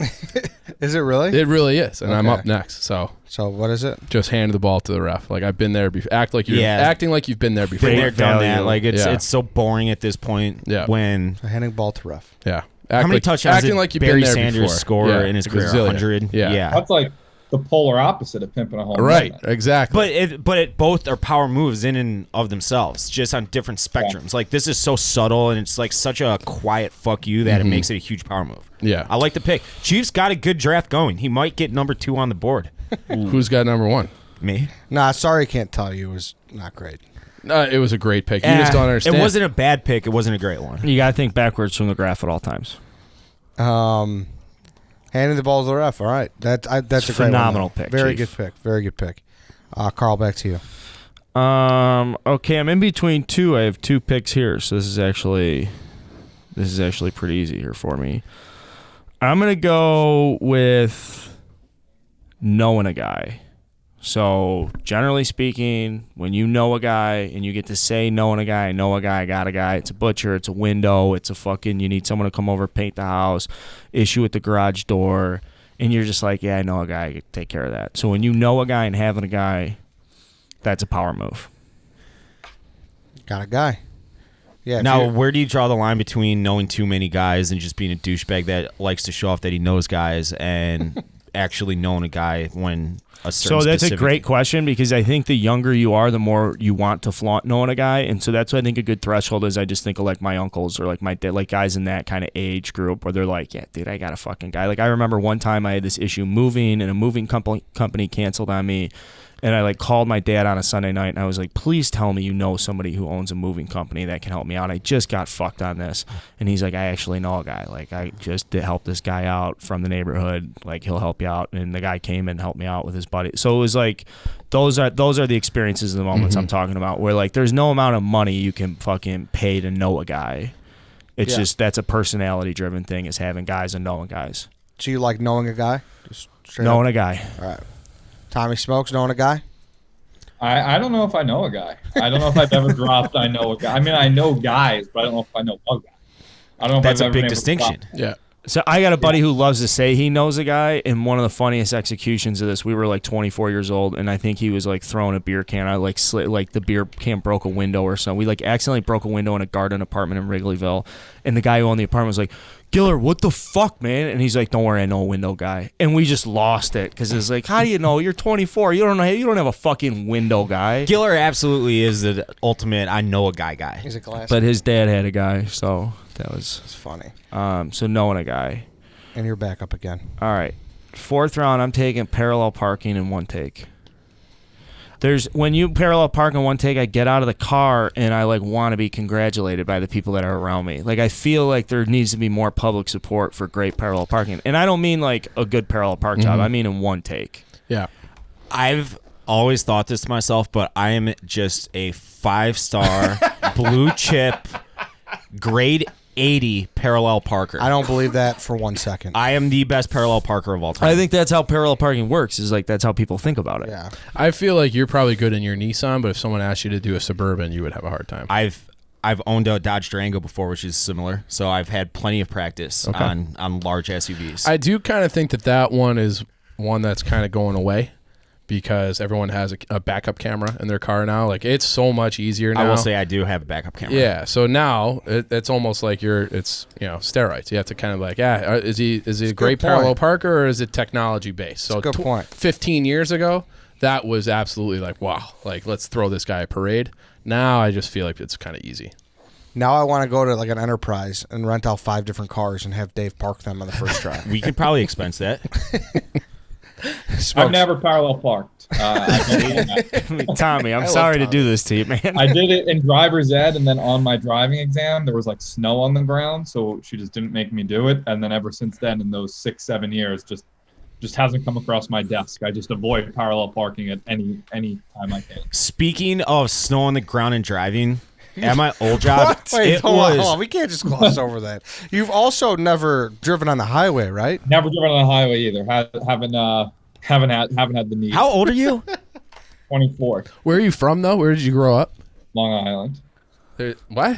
Is it really? It really is, and I'm Okay. up next. So So what is it? just hand the ball to the ref. Like I've been there before. Acting like you've been there before. Been there, done that. value. Like it's Yeah. it's so boring at this point. Yeah. When So handing ball to ref. Yeah. how many touchdowns acting did like you've Barry been there Sanders before. score Yeah, in his career? gazillion. 100. Yeah. That's like the polar opposite of pimping a home Right. run. Exactly. But it both are power moves in and of themselves, just on different spectrums. Like this is so subtle and it's like such a quiet fuck you that it makes it a huge power move. Yeah. I like the pick. Chiefs got a good draft going. He might get number 2 on the board. Who's got number 1? Me. Nah, sorry, can't tell you. It was not great. It was a great pick. You just don't understand. It wasn't a bad pick. It wasn't a great one. You got to think backwards from the graph at all times. Handing the ball to the ref. All right, that's a great Phenomenal one, though. pick, Very Chief. good pick. Very good pick. Carl, back to you. Okay, I'm in between two. I have 2 picks here, so this is actually pretty easy here for me. I'm gonna go with knowing a guy. So generally speaking, when you know a guy and you get to say knowing a guy, I know a guy, I got a guy, it's a butcher, it's a window, it's a fucking, you need someone to come over, paint the house, issue at the garage door, and you're just like, yeah, I know a guy, I can take care of that. So when you know a guy and having a guy, that's a power move. Got a guy. Yeah. if Now, you- where do you draw the line between knowing too many guys and just being a douchebag that likes to show off that he knows guys and actually knowing a guy when a certain So that's a specific- great question because I think the younger you are, the more you want to flaunt knowing a guy, and so that's what I think a good threshold is. I just think of like my uncles or like my dad, like guys in that kind of age group where they're like, yeah, dude, I got a fucking guy. Like I remember one time I had this issue moving, and a moving company canceled on me. And I like called my dad on a Sunday night and I was like, please tell me you know somebody who owns a moving company that can help me out. I just got fucked on this. And he's like, I actually know a guy. Like I just did help this guy out from the neighborhood. Like he'll help you out. And the guy came and helped me out with his buddy. So it was like, those are the experiences and the moments I'm talking about where like there's no amount of money you can fucking pay to know a guy. It's just, that's a personality driven thing is having guys and knowing guys. So you like knowing a guy? Just straight Knowing up? a guy. All right. Tommy Smokes, knowing a guy? I don't know if I know a guy. I don't know if I've ever dropped I know a guy. I mean, I know guys, but I don't know if I know a guy. I don't know if That's I've a ever big been able to distinction. drop- Yeah. So I got a buddy who loves to say he knows a guy, and one of the funniest executions of this, we were like 24 years old, and I think he was like throwing a beer can. I like like the beer can broke a window or something. We like accidentally broke a window in a garden apartment in Wrigleyville, and the guy who owned the apartment was like, Giller, what the fuck, man? And he's like, don't worry, I know a window guy. And we just lost it because it's like, how do you know? You're 24. You don't have a fucking window guy. Giller absolutely is the ultimate I know a guy. He's a glass. But his dad had a guy, so that was It's funny. so knowing a guy. And you're back up again. All right. 4th round, I'm taking parallel parking in one take. When you parallel park in one take, I get out of the car and I like want to be congratulated by the people that are around me. Like I feel like there needs to be more public support for great parallel parking. And I don't mean like a good parallel park job. I mean in one take. Yeah. I've always thought this to myself, but I am just a 5-star blue chip grade 80 parallel parker. I don't believe that for 1 second. I am the best parallel parker of all time. I think that's how parallel parking works. Is like that's how people think about it. Yeah. I feel like you're probably good in your Nissan, but if someone asked you to do a Suburban, you would have a hard time. I've owned a Dodge Durango before, which is similar, so I've had plenty of practice on large SUVs. I do kind of think that one is one that's kind of going away because everyone has a backup camera in their car now. Like it's so much easier now. I will say I do have a backup camera. Yeah, so now it's almost like it's steroids. You have to kind of like, is he a great good parallel point. parker or is it technology based? So That's a good point. 15 years ago, that was absolutely like, wow, like let's throw this guy a parade. Now I just feel like it's kind of easy. Now I want to go to like an Enterprise and rent out 5 different cars and have Dave park them on the first try. We could probably expense that. I've never parallel parked. I don't do that. Tommy, I'm love sorry to Tommy. do this to you, man. I did it in driver's ed, and then on my driving exam, there was like snow on the ground, so she just didn't make me do it. And then ever since then, in those 6-7 years, just hasn't come across my desk. I just avoid parallel parking at any time I can. Speaking of snow on the ground and driving, at my old job, Wait, it hold was on. We can't just gloss over that. You've also never driven on the highway, right? Never driven on the highway either. Haven't had the need. How old are you? 24, Where are you from though? Where did you grow up? Long Island. What?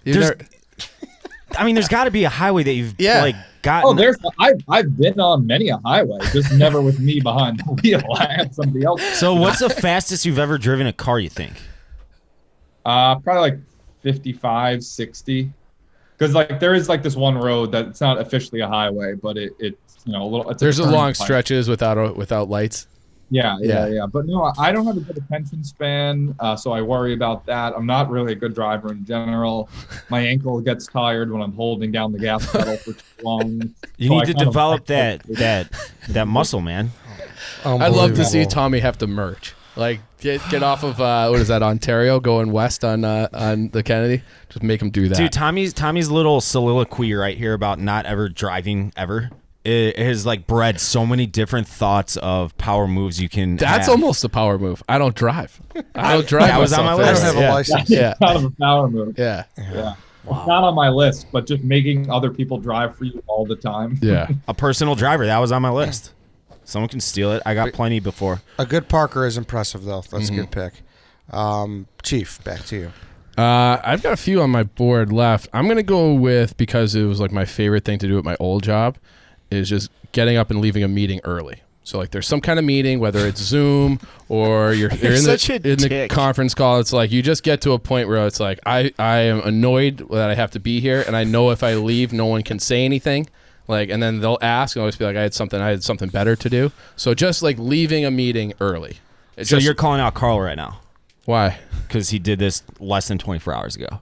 There's got to be a highway that you've like gotten. Oh, I've been on many a highway, just never with me behind the wheel. I had somebody else. So what's the fastest you've ever driven a car, you think? Probably like 55, 60. Because like there is like this one road that it's not officially a highway, but it's a little. It's There's a long turning point. stretches without lights. Yeah. But no, I don't have a good attention span, so I worry about that. I'm not really a good driver in general. My ankle gets tired when I'm holding down the gas pedal for too long. You need to develop that muscle, man. I'd love to see Tommy have to merge. Like get off of what is that, Ontario, going west on the Kennedy. Just make him do that. Dude, Tommy's little soliloquy right here about not ever driving ever. It has like bred so many different thoughts of power moves you can. That's have. almost a power move. I don't drive. I don't drive. That was on my myself. list. I don't have a license. Yeah. Kind of a power move. Yeah. Yeah. It's not on my list, but just making other people drive for you all the time. Yeah. A personal driver. That was on my list. Someone can steal it. I got plenty before. A good parker is impressive, though. That's a good pick. Chief, back to you. I've got a few on my board left. I'm gonna go with, because it was like my favorite thing to do at my old job, is just getting up and leaving a meeting early. So like there's some kind of meeting, whether it's Zoom or you're in the conference call. It's like you just get to a point where it's like I am annoyed that I have to be here, and I know if I leave, no one can say anything. Like, and then they'll ask, and I'll just be like, I had something better to do. So just like leaving a meeting early. So you're calling out Carl right now Why? because he did this less than 24 hours ago.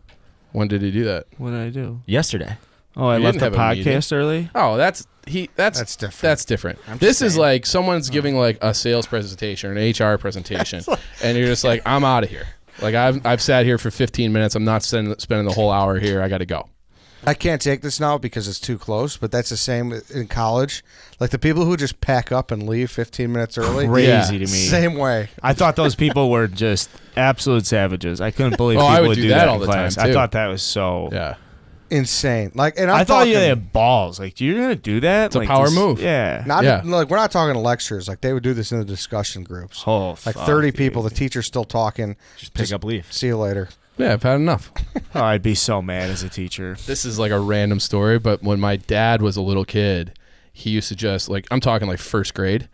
When did he do that? What did I do? Yesterday. Oh, I You left didn't the have a meeting. podcast early. Oh, that's different. That's different. This is like someone's giving like a sales presentation or an HR presentation, and you're just like, I'm out of here. Like I've sat here for 15 minutes. I'm not spending the whole hour here. I got to go. I can't take this now because it's too close, but that's the same in college. Like the people who just pack up and leave 15 minutes early. Crazy to me. Same way. I thought those people were just absolute savages. I couldn't believe people I would would do do that that all in the class. time, I too. thought that was so. Yeah. Insane. Like, and I thought talking, you had balls. Like, you're gonna do that? It's a Like, power this- move. Yeah. Like we're not talking lectures. Like they would do this in the discussion groups. Oh, Like fuck, 30 dude. people. The teacher's still talking. Just pick up, leave. See you later. Yeah, I've had enough. Oh, I'd be so mad as a teacher. This is like a random story, but when my dad was a little kid, he used to just like, I'm talking like first grade,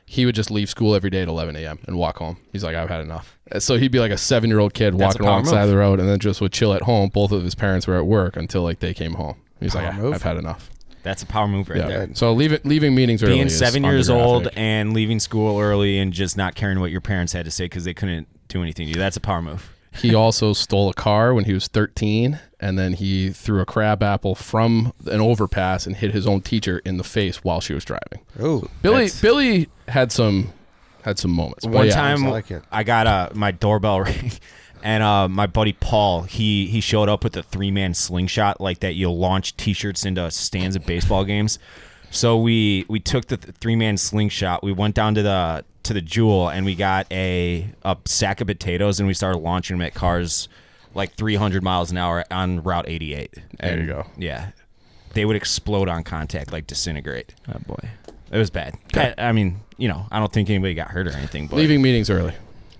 he would just leave school every day at 11 a.m. and walk home. He's like, I've had enough. So he'd be like a 7-year-old kid walking power alongside move. the road, and then just would chill at home. Both of his parents were at work until like they came home. He's Power like, move. I've had enough. That's a power move right there. So leaving meetings early. Being is 7 years old undergraphic. and leaving school early and just not caring what your parents had to say because they couldn't do anything to you. That's a power move. He also stole a car when he was 13, and then he threw a crab apple from an overpass and hit his own teacher in the face while she was driving. Ooh. Billy had some moments. But One yeah, time I like it. I got my doorbell ring, and my buddy Paul, he showed up with a 3-man slingshot like that you'll launch T-shirts into stands at baseball games. So we took the 3-man slingshot. We went down to the Jewel, and we got a sack of potatoes, and we started launching them at cars like 300 miles an hour on Route 88. There you go. Yeah. They would explode on contact, like disintegrate. Oh, boy. It was bad. I mean, I don't think anybody got hurt or anything. But Leaving meetings early.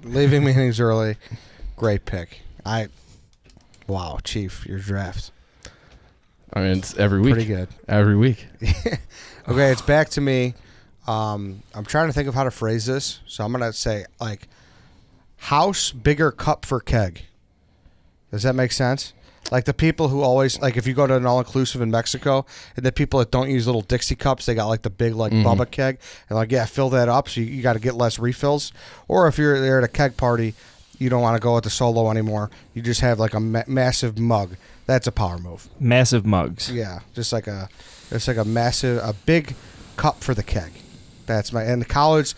Leaving meetings early. Great pick. Wow, Chief, your draft. I mean, it's every week. Pretty good. Every week. Okay, it's back to me. I'm trying to think of how to phrase this, so I'm gonna say like house bigger cup for keg. Does that make sense? Like the people who always like if you go to an all-inclusive in Mexico, and the people that don't use little Dixie cups, they got like the big like Bubba keg, and like fill that up, so you got to get less refills. Or if you're there at a keg party, you don't want to go with the solo anymore. You just have like a massive mug. That's a power move. Massive mugs. Yeah, just like a big cup for the keg. That's and the college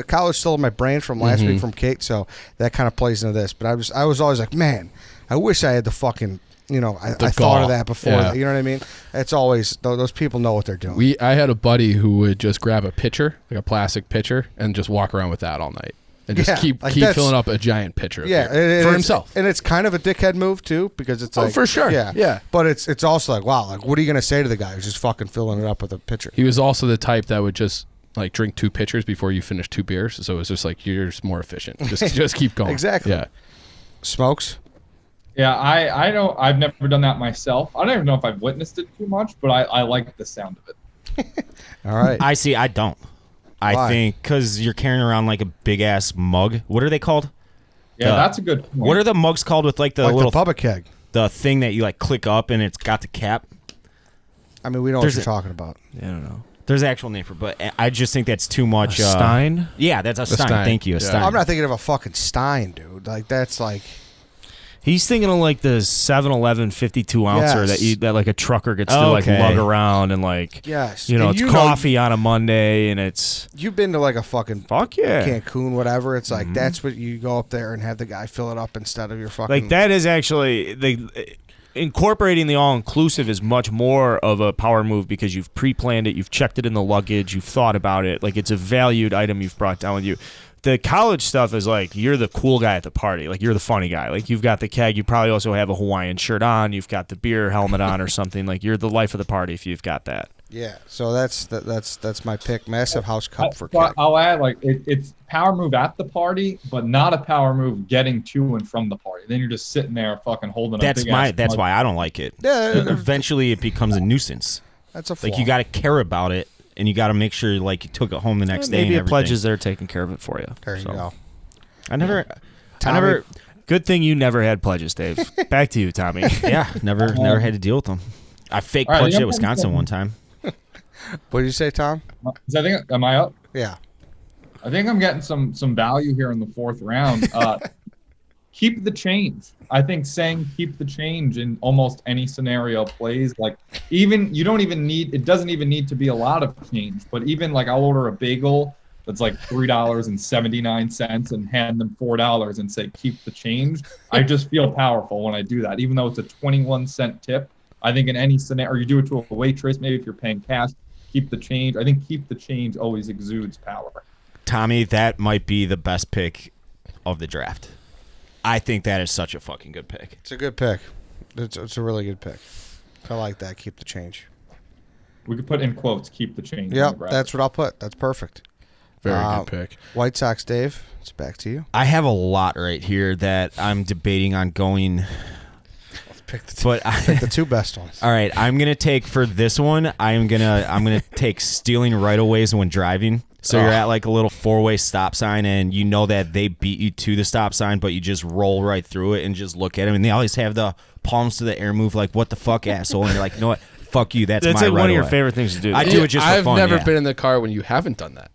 college still in my brain from last week from Kate, so that kind of plays into this. But I was always like, man, I wish I had the fucking I thought of that before. Yeah. You know what I mean? It's always those people know what they're doing. I had a buddy who would just grab a pitcher, like a plastic pitcher, and just walk around with that all night. and just Yeah, keep like keep that's- filling up a giant pitcher of Yeah, beer for himself. and it's kind of a dickhead move too, because it's like for sure. yeah, Yeah. But it's also like, wow, like what are you gonna say to the guy who's just fucking filling it up with a pitcher? He was also the type that would just like drink 2 pitchers before you finish 2 beers. So it was just like you're just more efficient. Just keep going. Exactly. Yeah. Smokes. Yeah, I don't. I've never done that myself. I don't even know if I've witnessed it too much, but I like the sound of it. All right. I don't. I Why? think because you're carrying around like a big ass mug. What are they called? Yeah, that's a good point. What are the mugs called with like the like little the Bubba keg. the thing that you like click up and it's got the cap? I mean, we know There's what you're a- talking about. I don't know. There's an actual name for it, but I just think that's too much. Stein? Yeah, that's a Stein. Stein. Thank you, a Yeah. Stein. I'm not thinking of a fucking Stein, dude. Like that's like He's thinking of like the 7-Eleven 52 ouncer Yes. that like a trucker gets to Okay. like lug around and like yes. you know And it's coffee on a Monday and it's You've been to like a fucking fuck yeah. Cancun, whatever. It's like that's what you go up there and have the guy fill it up instead of your fucking. Like that is actually incorporating the all-inclusive is much more of a power move because you've pre-planned it, you've checked it in the luggage, you've thought about it. Like it's a valued item you've brought down with you. The college stuff is like you're the cool guy at the party, like you're the funny guy. Like you've got the keg, you probably also have a Hawaiian shirt on, you've got the beer helmet on or something. Like you're the life of the party if you've got that. Yeah. So that's my pick. Massive house cup for Well, keg. I'll add like it's power move at the party, but not a power move getting to and from the party. Then you're just sitting there fucking holding. That's that's why I don't like it. Yeah, Eventually, it becomes a nuisance. that's a flaw. Like you got to care about it, and you got to make sure like you took it home the next day. Maybe and a pledge everything. is there taking care of it for you. There you So. go. I never. Tommy- Good thing you never had pledges, Dave. Back to you, Tommy. Yeah, never had to deal with them. I fake All right, pledged yeah, at Wisconsin one time. What did you say, Tom? I think am I up? Yeah. I think I'm getting some value here in the 4th round. Keep the change. I think saying keep the change in almost any scenario plays. Like even you don't even need it doesn't even need to be a lot of change, but even like I'll order a bagel that's like $3.79 and hand them $4 and say keep the change. I just feel powerful when I do that, even though it's a 21-cent tip. I think in any scenario, or you do it to a waitress, maybe if you're paying cash, keep the change. I think keep the change always exudes power. Tommy, that might be the best pick of the draft. I think that is such a fucking good pick. It's a good pick. It's a really good pick. I like that. Keep the change. We could put in quotes, keep the change. in the Yep, graphic. that's what I'll put. That's perfect. Very good pick. White Sox, Dave. It's back to you. I have a lot right here that I'm debating on going, Pick the but pick the two best ones. all right, I'm gonna take for this one. I'm gonna take stealing right-of-ways when driving. So you're at like a little 4-way stop sign, and you know that they beat you to the stop sign, but you just roll right through it and just look at them, and they always have the palms to the air move, like "What the fuck, asshole?" And you're like, "You know what? Fuck you. That's That's my like right one of your away." favorite things to do. I do it just for I've fun, never yeah. been in the car when you haven't done that.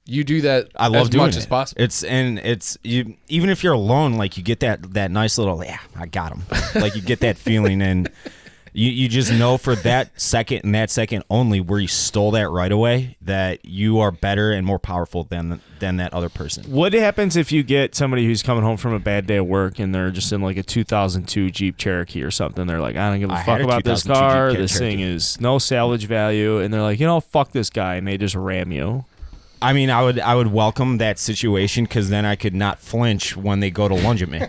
You do that I love as doing much it. as possible. It's you. Even if you're alone, like you get that nice little I got him. Like you get that feeling, and you just know for that second and that second only where you stole that right away that you are better and more powerful than that other person. What happens if you get somebody who's coming home from a bad day of work and they're just in like a 2002 Jeep Cherokee or something? They're like, I don't give a I fuck had a about this 2002 car. Jeep This thing Cherokee. is no salvage value. And they're like, fuck this guy. And they just ram you. I mean, I would welcome that situation because then I could not flinch when they go to lunge at me,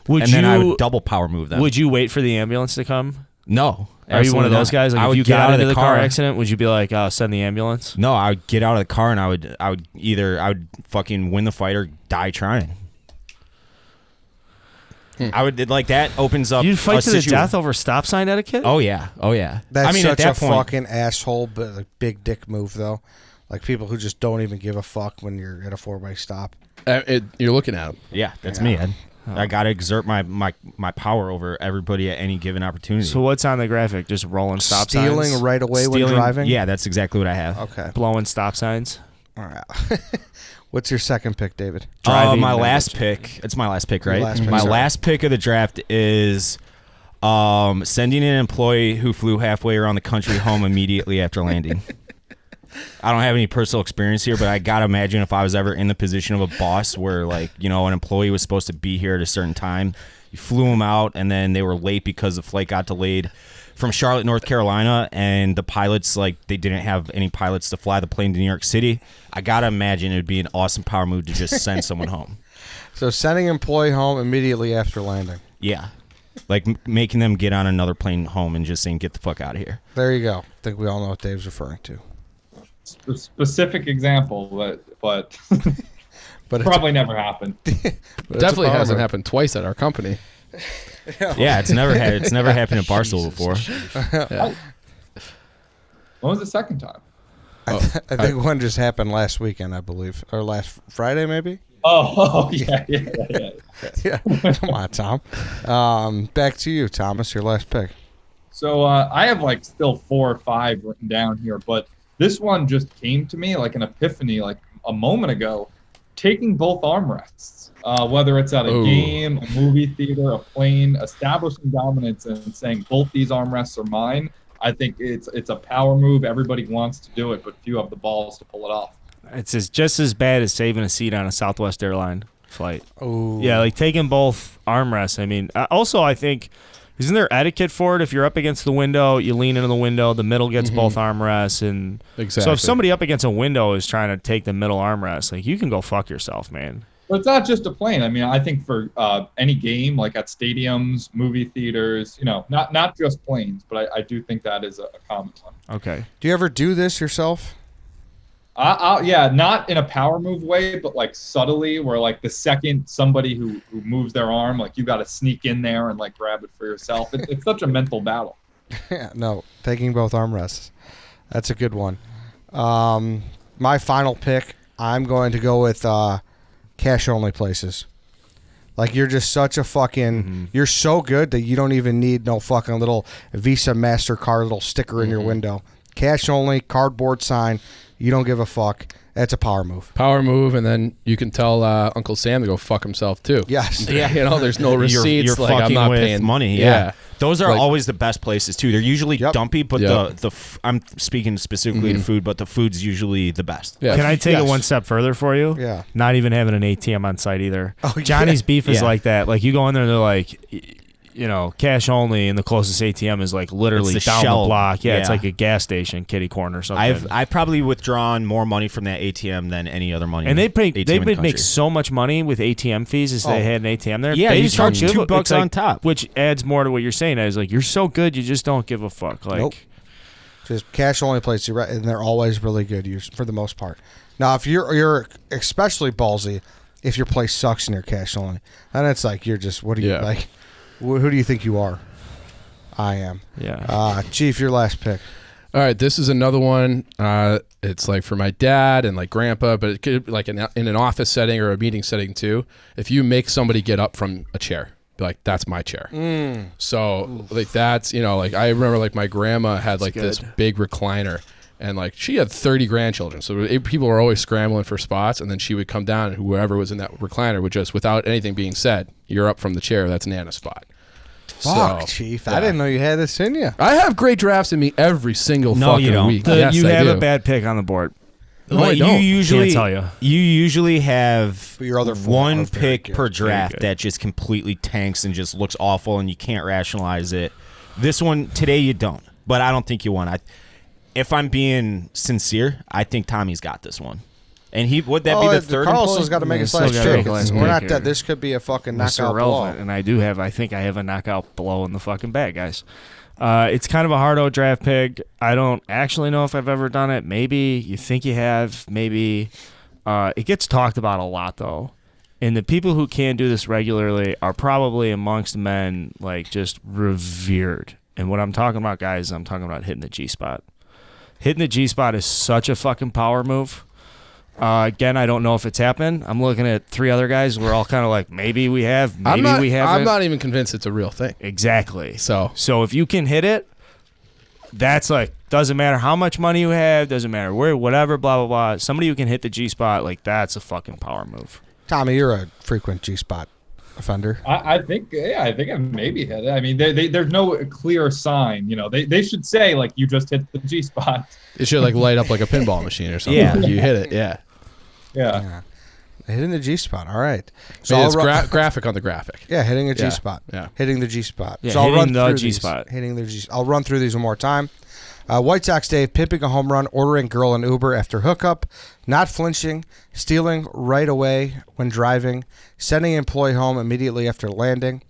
Would and you, then I would double power move them. Would you wait for the ambulance to come? No. Are you one of absolutely those not. guys? Like I if would you get got out of into the the car car. accident, would you be like, send the ambulance? No, I would get out of the car and I would either fucking win the fight or die trying. I would like that opens up. You'd fight a to the situa- death over stop sign etiquette? Oh yeah. That's I mean, such at that a point, fucking asshole, but like big dick move though. Like people who just don't even give a fuck when you're at a 4-way stop. You're looking at him. yeah, that's me, Ed. I got to exert my power over everybody at any given opportunity. So what's on the graphic? Just rolling stop Stealing signs? right away when Stealing- driving. Yeah, that's exactly what I have. Okay. Blowing stop signs? All right. What's your second pick, David? Driving My last negligence. pick. It's my last pick, right? last pick, my sorry. last pick of the draft is sending an employee who flew halfway around the country home immediately after landing. I don't have any personal experience here, but I gotta imagine if I was ever in the position of a boss where, like, an employee was supposed to be here at a certain time, you flew them out, and then they were late because the flight got delayed from Charlotte, North Carolina, and the pilots, they didn't have any pilots to fly the plane to New York City. I gotta imagine it'd be an awesome power move to just send someone home. So sending employee home immediately after landing. Yeah. Like making them get on another plane home and just saying, get the fuck out of here. There you go. I think we all know what Dave's referring to. Specific example, but But probably never happened. Definitely hasn't happened twice at our company. Yeah, it's never happened at Barstool before. Yeah. When was the second time? I think one just happened last weekend, I believe, or last Friday, maybe. Oh yeah. Yeah, come on, Tom. Back to you, Thomas. Your last pick. So I have like still 4 or 5 written down here, but this one just came to me like an epiphany, like a moment ago. Taking both armrests, whether it's at a game, a movie theater, a plane, establishing dominance and saying both these armrests are mine. I think it's a power move. Everybody wants to do it, but few have the balls to pull it off. It's just as bad as saving a seat on a Southwest airline flight. Oh, Yeah, like taking both armrests. I mean, also I think, isn't there etiquette for it? If you're up against the window, you lean into the window, the middle gets both armrests. And Exactly. so if somebody up against a window is trying to take the middle armrest, like you can go fuck yourself, man. But it's not just a plane. I mean, I think for any game, like at stadiums, movie theaters, not just planes, but I do think that is a common one. Okay. Do you ever do this yourself? Yeah, not in a power move way, but like subtly, where like the second somebody who moves their arm, like you got to sneak in there and like grab it for yourself. It's such a mental battle. Yeah, no, taking both armrests. That's a good one. My final pick, I'm going to go with cash-only places. Like, you're just such a fucking... You're so good that you don't even need no fucking little Visa, MasterCard little sticker in your window. Cash-only, cardboard sign. You don't give a fuck. That's a power move. Power move, and then you can tell Uncle Sam to go fuck himself too. Yes. Yeah. There's no receipts. You're like, I'm fucking not with paying money. Yeah. Those are Like- always the best places too. They're usually dumpy, but I'm speaking specifically to food, but the food's usually the best. Yeah. Can I take it Yes. one step further for you? Yeah. Not even having an ATM on site either. Oh, yeah. Johnny's beef is Yeah. like that. Like you go in there and they're like, cash only, and the closest ATM is like literally It's the down shell. the block. Yeah, it's Yeah. like a gas station, kitty corner or something. I've probably withdrawn more money from that ATM than any other money. And they ATM in the make country. so much money with ATM fees as they had an ATM there. Yeah, they you just don't charge give $2 it's like- on top. which adds more to what you're saying. Is like you're so good, you just don't give a fuck. Like, Nope. Just cash-only places, and they're always really good for the most part. Now, if you're especially ballsy, if your place sucks and you're cash-only, then it's like you're just, what do you, like, who do you think you are? I am. yeah. Chief, your last pick. All right, this is another one. It's like for my dad and like grandpa, but it could be like in an office setting or a meeting setting too. If you make somebody get up from a chair, be like, that's my chair. So like that's, like I remember like my grandma had like this big recliner, and like she had 30 grandchildren. So people were always scrambling for spots, and then she would come down and whoever was in that recliner would just, without anything being said, you're up from the chair. That's Nana's spot. Fuck, Chief. I didn't know you had this in you. I have great drafts in me every single fucking you don't. week. You Yes, I have do. a bad pick on the board. No, I don't. Usually, Can't tell you. You usually have But your other four one are very pick good. per Very draft good. that just completely tanks and just looks awful, and you can't rationalize it. This one today you don't, but I don't think you won. If I'm being sincere, I think Tommy's got this one. And would that be the third? Carlson's employee? got to make Yeah, a still slash gotta too. make a last We're pick not here. that. This could be a fucking Mr. knockout Relevant, blow. and I think I have a knockout blow in the fucking bag, guys. It's kind of a hard-o draft pick. I don't actually know if I've ever done it. Maybe you think you have. Maybe it gets talked about a lot though, and the people who can do this regularly are probably amongst men like just revered. And what I'm talking about, guys, I'm talking about hitting the G spot. Hitting the G spot is such a fucking power move. Again, I don't know if it's happened. I'm looking at 3 other guys. We're all kind of like, maybe we have, maybe we haven't. I'm not even convinced it's a real thing. Exactly. So if you can hit it, that's like, doesn't matter how much money you have, doesn't matter where, whatever, blah, blah, blah. Somebody who can hit the G spot, like that's a fucking power move. Tommy, you're a frequent G spot offender. I think I've maybe hit it. I mean, there's no clear sign. They should say like you just hit the G spot. it should like light up like a pinball machine or something. Yeah. Like you hit it. Yeah. Yeah. Hitting the G spot. All right. So I'll it's run- graphic on the graphic. Yeah, hitting a G Yeah, spot. yeah. Hitting the G spot. Yeah, so I'll hitting run the through G these. spot. Hitting the G. I'll run through these one more time. White Sox Dave, pimping a home run, ordering girl an Uber after hookup, not flinching, stealing right away when driving, sending employee home immediately after landing.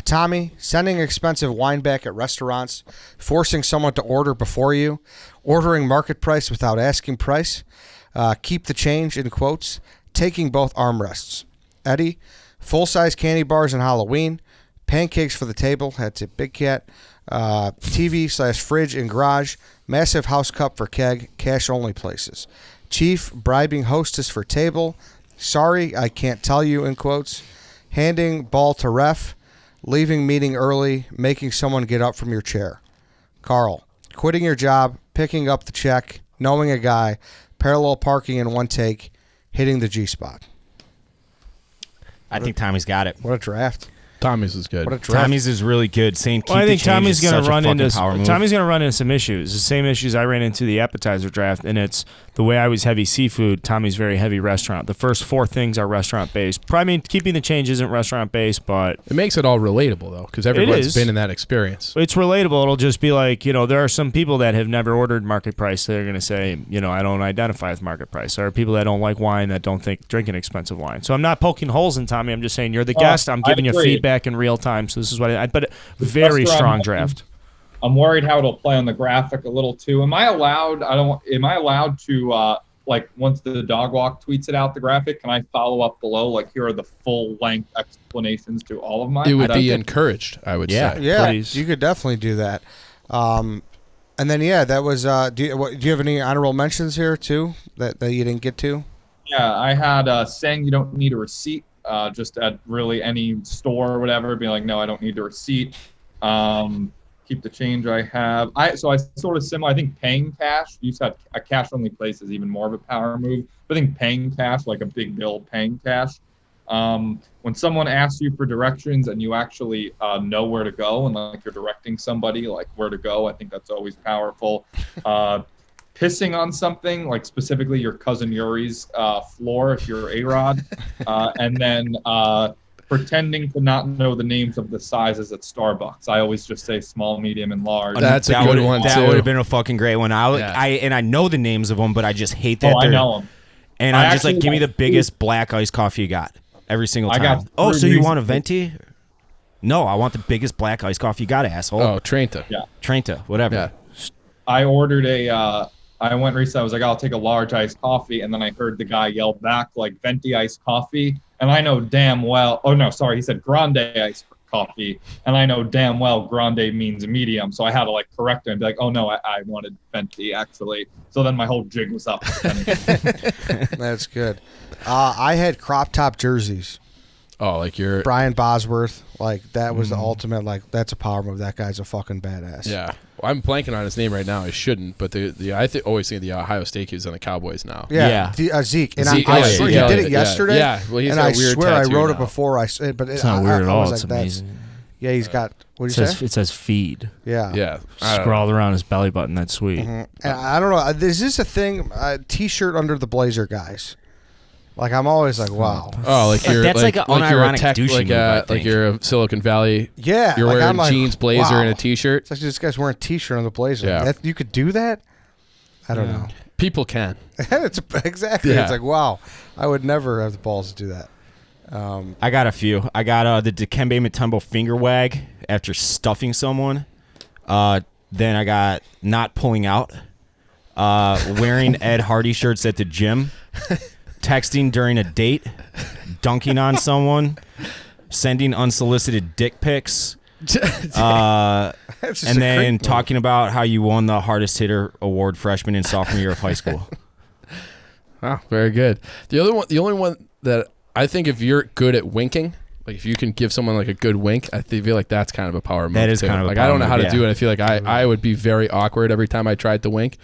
Tommy, sending expensive wine back at restaurants, forcing someone to order before you, ordering market price without asking price, keep the change in quotes, taking both armrests. Eddie, full-size candy bars on Halloween, pancakes for the table, had to Big Cat, TV/fridge in garage, massive house cup for keg, cash-only places. Chief, bribing hostess for table, sorry, I can't tell you in quotes, handing ball to ref, leaving meeting early, making someone get up from your chair. Carl, quitting your job, picking up the check, knowing a guy, parallel parking in one take, hitting the G-spot. I think Tommy's got it. What a draft. Tommy's is good. What a draft. Tommy's is really good. Saying keep Well, I the think change Tommy's is going such to a run fucking into power move. Tommy's going to run into some issues. The same issues I ran into the appetizer draft, and it's the way I was heavy seafood. Tommy's very heavy restaurant. The first 4 things are restaurant based. Probably mean keeping the change isn't restaurant based, but It makes it all relatable though, because everybody's is. been in that experience. it's relatable. It'll just be like, there are some people that have never ordered market price. They're going to say, I don't identify with market price. There are people that don't like wine that don't think drinking expensive wine. So I'm not poking holes in Tommy. I'm just saying you're the guest. I'm I giving you agree. feedback in real time. So this is what but very Restaurant- strong draft. I'm worried how it'll play on the graphic a little too. Am I allowed? Am I allowed to once the dog walk tweets it out the graphic? Can I follow up below? Like here are the full length explanations to all of mine. It would be That's- encouraged, I would Yeah. say. Yeah, Please. you could definitely do that. And then, that was, do you have any honorable mentions here, too, that you didn't get to? Yeah, I had saying you don't need a receipt, just at really any store or whatever, being like, no, I don't need a receipt. Keep the change I have. I sort of similar. I think paying cash. You said a cash only place is even more of a power move. But I think paying cash, like a big bill, paying cash. When someone asks you for directions and you actually know where to go and like you're directing somebody like where to go, I think that's always powerful. Pissing on something, like specifically your cousin Yuri's floor if you're A-Rod, and then pretending to not know the names of the sizes at Starbucks. I always just say small, medium, and large. That's a That good would- one, That too. would have been a fucking great one. Yeah. I know the names of them, but I just hate that. I they're- know them. And I I'm just like, actually give me the got biggest black iced coffee you got every single I time. got Oh, so three you want a reasons. venti? No, I want the biggest black iced coffee you got, asshole. Oh, Trenta. Yeah. Trenta, whatever. Yeah. I ordered I went recently, I was like, I'll take a large iced coffee, and then I heard the guy yell back, like, venti iced coffee, and I know damn well, oh no, sorry, he said grande iced coffee, and I know damn well grande means medium, so I had to, like, correct him and be like, oh no, I wanted venti, actually. So then my whole jig was up. That's good. I had crop top jerseys. Oh, like you're. Brian Bosworth, like, that was the ultimate, like, that's a power move. That guy's a fucking badass. Yeah. Well, I'm blanking on his name right now. I shouldn't, but always think of the Ohio State kids on the Cowboys now. Yeah, Yeah. Zeke. And Zeke, I yeah, swear yeah, he did yeah, it yesterday. Yeah, well, he's and got I a weird swear I tattoo wrote it now. before I said, but It's not weird at I all. was It's like, that's, amazing. yeah, he's got, what It did you says, say? it says feed. Yeah. Yeah. I don't know. Scrawled around his belly button. That's sweet. And I don't know. Is this a thing? T-shirt under the blazer, guys. Like, I'm always like, wow. Oh, like you're That's like an you're a unironic tech, douchey like move, I like think. you're a Silicon Valley. Yeah, You're like, wearing I'm like, jeans, blazer, wow. and a t-shirt. It's like this guy's wearing a T-shirt on the blazer. Yeah. You could do that? I don't know. People can. It's exactly. Yeah. It's like, wow. I would never have the balls to do that. I got a few. I got the Dikembe Mutombo finger wag after stuffing someone. Then I got not pulling out. Wearing Ed Hardy shirts at the gym. Texting during a date. Dunking on someone. Sending unsolicited dick pics. That's just And a then creep move. talking about how you won the hardest hitter award freshman and sophomore year of high school. Oh, very good. The only one that I think if you're good at winking, like if you can give someone like a good wink, I feel like that's kind of a power move. That is too. kind of a like power I don't know how move, to do yeah. it. I feel like I would be very awkward every time I tried to wink,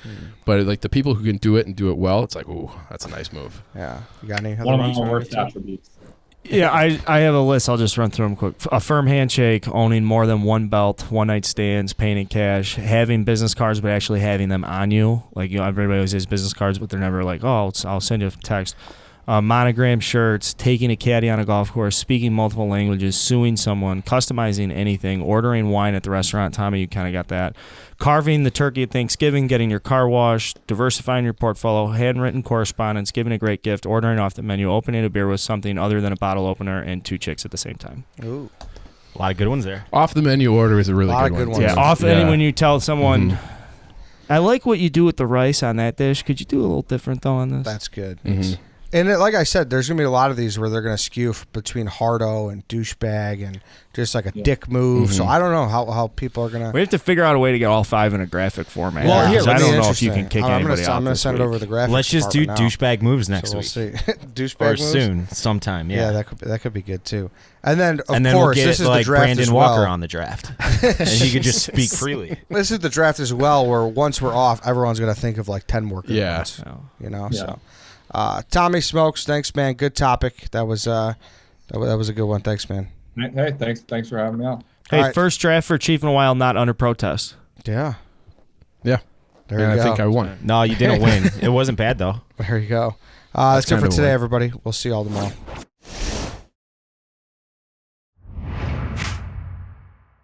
but like the people who can do it and do it well, it's like, ooh, that's a nice move. Yeah. You got any other One of ones? my worst attributes. Yeah, I have a list. I'll just run through them quick. A firm handshake, owning more than one belt, one night stands, paying in cash, having business cards, but actually having them on you. Like, everybody always has business cards, but they're never like, oh, I'll send you a text. monogram shirts, taking a caddy on a golf course, speaking multiple languages, suing someone, customizing anything, ordering wine at the restaurant. Tommy, you kind of got that. Carving the turkey at Thanksgiving, getting your car washed, diversifying your portfolio, handwritten correspondence, giving a great gift, ordering off the menu, opening a beer with something other than a bottle opener, and 2 chicks at the same time. Ooh. A lot of good ones there. Off the menu order is a really Lot good of good one. ones. Yeah, often when you tell someone, Mm-hmm. I like what you do with the rice on that dish. Could you do a little different, though, on this? That's good. Mhm. And like I said, there's going to be a lot of these where they're going to skew between hardo and douchebag and just like a dick move. So I don't know how people are going We to. have to figure out a way to get all 5 in a graphic format. Well, because here, I let me don't know if you can interesting. kick anybody out. I'm going to this send it week. over the graphic. Let's just do department now. douchebag moves next So we'll week. see. douchebag Or moves? soon, sometime. Yeah, Yeah. that could be good too. And then of and then course we'll this get is like the draft Brandon as Walker well. on the draft, and he could just speak freely. This is the draft as well, where once we're off, everyone's going to think of like 10 more good Yeah. ones. Oh. You know, Yeah. so Tommy Smokes, thanks, man. Good topic. That was a good one. Thanks, man. Hey, thanks for having me on. Hey, All right. first draft for Chief in a while, not under protest. Yeah. Yeah. There And you I go. think I won. No, you didn't win. It wasn't bad though. There you go. That's good for kinda today, weird. everybody. We'll see you all tomorrow.